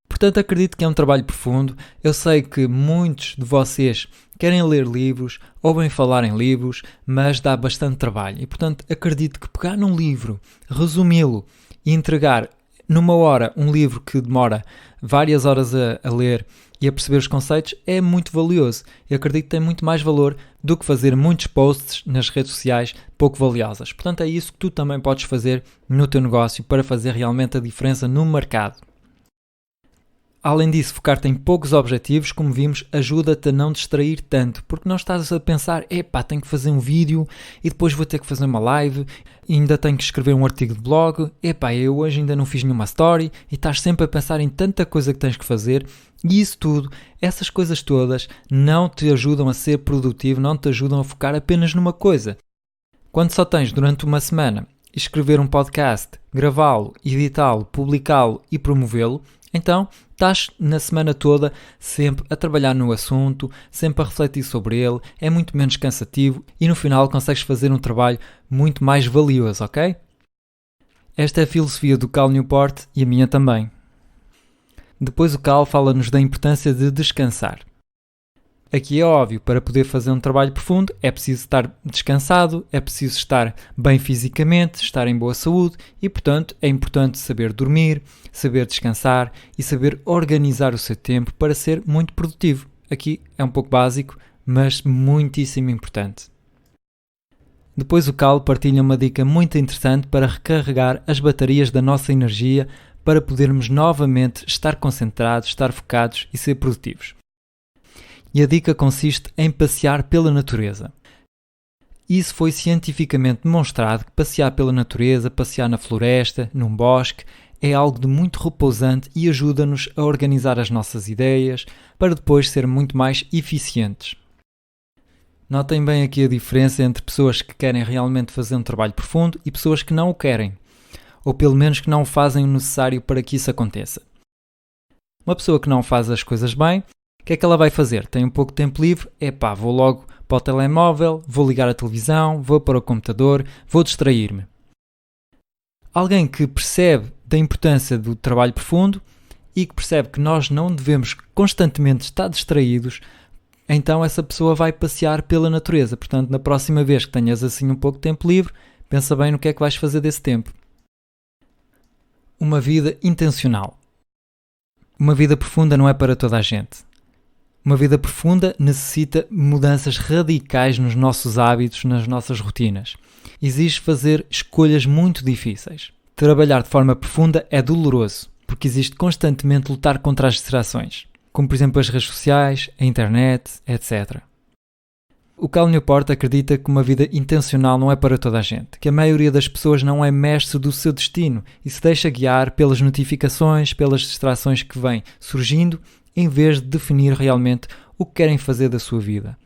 Portanto, acredito que é um trabalho profundo. Eu sei que muitos de vocês querem ler livros, ouvem falar em livros, mas dá bastante trabalho. E, portanto, acredito que pegar num livro, resumi-lo e entregar numa hora um livro que demora várias horas a ler e a perceber os conceitos é muito valioso. Eu acredito que tem muito mais valor do que fazer muitos posts nas redes sociais pouco valiosas. Portanto, é isso que tu também podes fazer no teu negócio para fazer realmente a diferença no mercado. Além disso, focar-te em poucos objetivos, como vimos, ajuda-te a não distrair tanto, porque não estás a pensar, tenho que fazer um vídeo e depois vou ter que fazer uma live e ainda tenho que escrever um artigo de blog, eu hoje ainda não fiz nenhuma story e estás sempre a pensar em tanta coisa que tens que fazer e isso tudo, essas coisas todas, não te ajudam a ser produtivo, não te ajudam a focar apenas numa coisa. Quando só tens durante uma semana escrever um podcast, gravá-lo, editá-lo, publicá-lo e promovê-lo, então estás na semana toda sempre a trabalhar no assunto, sempre a refletir sobre ele, é muito menos cansativo e no final consegues fazer um trabalho muito mais valioso, ok? Esta é a filosofia do Cal Newport e a minha também. Depois o Cal fala-nos da importância de descansar. Aqui é óbvio, para poder fazer um trabalho profundo é preciso estar descansado, é preciso estar bem fisicamente, estar em boa saúde e, portanto, é importante saber dormir, saber descansar e saber organizar o seu tempo para ser muito produtivo. Aqui é um pouco básico, mas muitíssimo importante. Depois o Cal partilha uma dica muito interessante para recarregar as baterias da nossa energia para podermos novamente estar concentrados, estar focados e ser produtivos. E a dica consiste em passear pela natureza. Isso foi cientificamente demonstrado que passear pela natureza, passear na floresta, num bosque, é algo de muito repousante e ajuda-nos a organizar as nossas ideias para depois ser muito mais eficientes. Notem bem aqui a diferença entre pessoas que querem realmente fazer um trabalho profundo e pessoas que não o querem, ou pelo menos que não fazem o necessário para que isso aconteça. Uma pessoa que não faz as coisas bem, o que é que ela vai fazer? Tem um pouco de tempo livre, vou logo para o telemóvel, vou ligar a televisão, vou para o computador, vou distrair-me. Alguém que percebe da importância do trabalho profundo e que percebe que nós não devemos constantemente estar distraídos, então essa pessoa vai passear pela natureza. Portanto, na próxima vez que tenhas assim um pouco de tempo livre, pensa bem no que é que vais fazer desse tempo. Uma vida intencional. Uma vida profunda não é para toda a gente. Uma vida profunda necessita mudanças radicais nos nossos hábitos, nas nossas rotinas. Exige fazer escolhas muito difíceis. Trabalhar de forma profunda é doloroso, porque existe constantemente lutar contra as distrações, como por exemplo as redes sociais, a internet, etc. O Cal Newport acredita que uma vida intencional não é para toda a gente, que a maioria das pessoas não é mestre do seu destino e se deixa guiar pelas notificações, pelas distrações que vêm surgindo, em vez de definir realmente o que querem fazer da sua vida.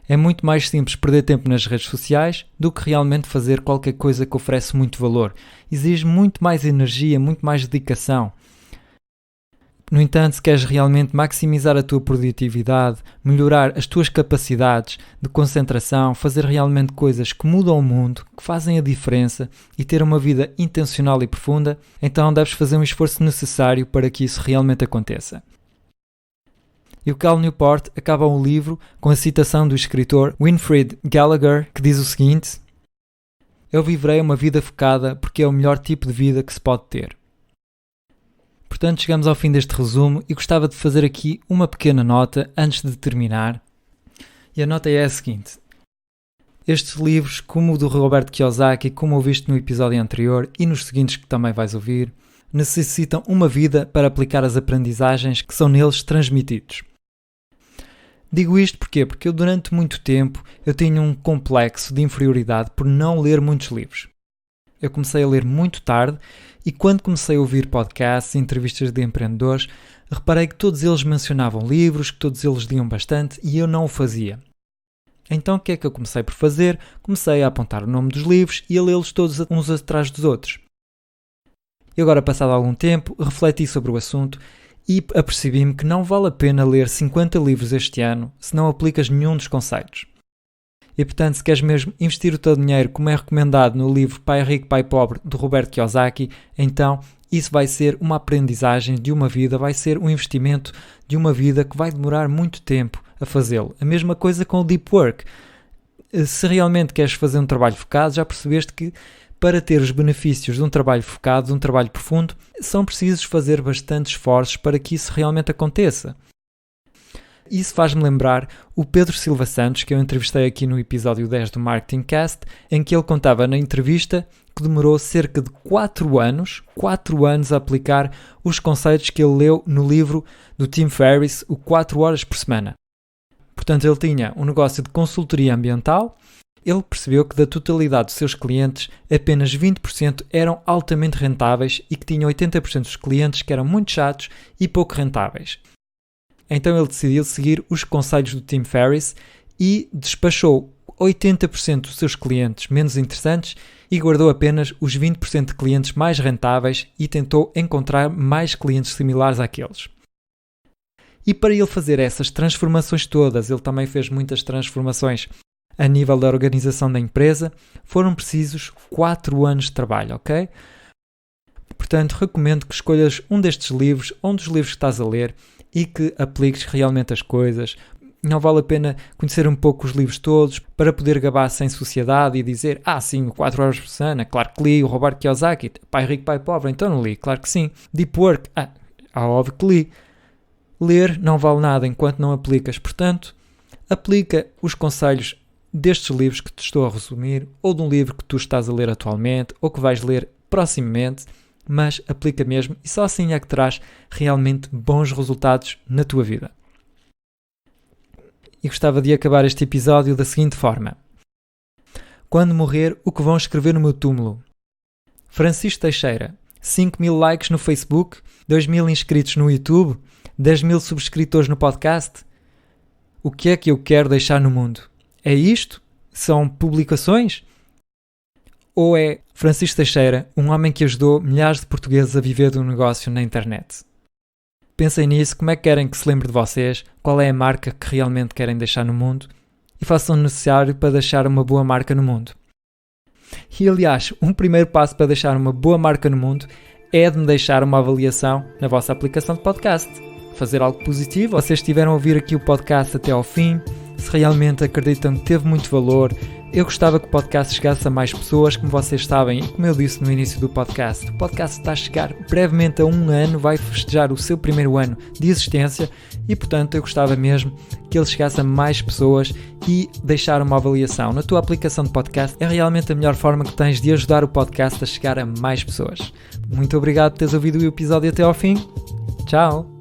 É muito mais simples perder tempo nas redes sociais do que realmente fazer qualquer coisa que oferece muito valor. Exige muito mais energia, muito mais dedicação. No entanto, se queres realmente maximizar a tua produtividade, melhorar as tuas capacidades de concentração, fazer realmente coisas que mudam o mundo, que fazem a diferença e ter uma vida intencional e profunda, então deves fazer um esforço necessário para que isso realmente aconteça. E o Cal Newport acaba o livro com a citação do escritor Winfried Gallagher, que diz o seguinte: "Eu viverei uma vida focada porque é o melhor tipo de vida que se pode ter." Portanto, chegamos ao fim deste resumo e gostava de fazer aqui uma pequena nota antes de terminar. E a nota é a seguinte: estes livros, como o do Robert Kiyosaki, como ouviste no episódio anterior e nos seguintes que também vais ouvir, necessitam uma vida para aplicar as aprendizagens que são neles transmitidos. Digo isto porquê? Porque eu durante muito tempo eu tinha um complexo de inferioridade por não ler muitos livros. Eu comecei a ler muito tarde e quando comecei a ouvir podcasts e entrevistas de empreendedores, reparei que todos eles mencionavam livros, que todos eles liam bastante e eu não o fazia. Então o que é que eu comecei por fazer? Comecei a apontar o nome dos livros e a lê-los todos uns atrás dos outros. E agora, passado algum tempo, refleti sobre o assunto e apercebi-me que não vale a pena ler 50 livros este ano se não aplicas nenhum dos conceitos. E portanto, se queres mesmo investir o teu dinheiro como é recomendado no livro Pai Rico, Pai Pobre, de Robert Kiyosaki, então isso vai ser uma aprendizagem de uma vida, vai ser um investimento de uma vida que vai demorar muito tempo a fazê-lo. A mesma coisa com o Deep Work. Se realmente queres fazer um trabalho focado, já percebeste que para ter os benefícios de um trabalho focado, de um trabalho profundo, são precisos fazer bastantes esforços para que isso realmente aconteça. Isso faz-me lembrar o Pedro Silva Santos, que eu entrevistei aqui no episódio 10 do Marketing Cast, em que ele contava na entrevista que demorou cerca de 4 anos a aplicar os conceitos que ele leu no livro do Tim Ferriss, o 4 horas por semana. Portanto, ele tinha um negócio de consultoria ambiental. Ele percebeu que da totalidade dos seus clientes, apenas 20% eram altamente rentáveis e que tinha 80% dos clientes que eram muito chatos e pouco rentáveis. Então ele decidiu seguir os conselhos do Tim Ferriss e despachou 80% dos seus clientes menos interessantes e guardou apenas os 20% de clientes mais rentáveis e tentou encontrar mais clientes similares àqueles. E para ele fazer essas transformações todas, ele também fez muitas transformações a nível da organização da empresa, foram precisos 4 anos de trabalho, ok? Portanto, recomendo que escolhas um destes livros, um dos livros que estás a ler e que apliques realmente as coisas. Não vale a pena conhecer um pouco os livros todos para poder gabar-se em sociedade e dizer sim, 4 horas por semana, claro que li o Robert Kiyosaki, Pai Rico, Pai Pobre, então não li, claro que sim. Deep Work, óbvio que li. Ler não vale nada enquanto não aplicas, portanto, aplica os conselhos destes livros que te estou a resumir, ou de um livro que tu estás a ler atualmente, ou que vais ler proximamente, mas aplica mesmo e só assim é que terás realmente bons resultados na tua vida. E gostava de acabar este episódio da seguinte forma: quando morrer, o que vão escrever no meu túmulo? Francisco Teixeira, 5.000 likes no Facebook, 2.000 inscritos no YouTube, 10.000 subscritores no podcast. O que é que eu quero deixar no mundo? É isto? São publicações? Ou é Francisco Teixeira, um homem que ajudou milhares de portugueses a viver de um negócio na internet? Pensem nisso, como é que querem que se lembre de vocês, qual é a marca que realmente querem deixar no mundo e façam o necessário para deixar uma boa marca no mundo. E aliás, um primeiro passo para deixar uma boa marca no mundo é de me deixar uma avaliação na vossa aplicação de podcast. Fazer algo positivo, vocês estiveram a ouvir aqui o podcast até ao fim, se realmente acreditam que teve muito valor, eu gostava que o podcast chegasse a mais pessoas, como vocês sabem, e como eu disse no início do podcast, o podcast está a chegar brevemente a 1 ano, vai festejar o seu primeiro ano de existência e, portanto, eu gostava mesmo que ele chegasse a mais pessoas e deixar uma avaliação. Na tua aplicação de podcast é realmente a melhor forma que tens de ajudar o podcast a chegar a mais pessoas. Muito obrigado por teres ouvido o episódio até ao fim. Tchau!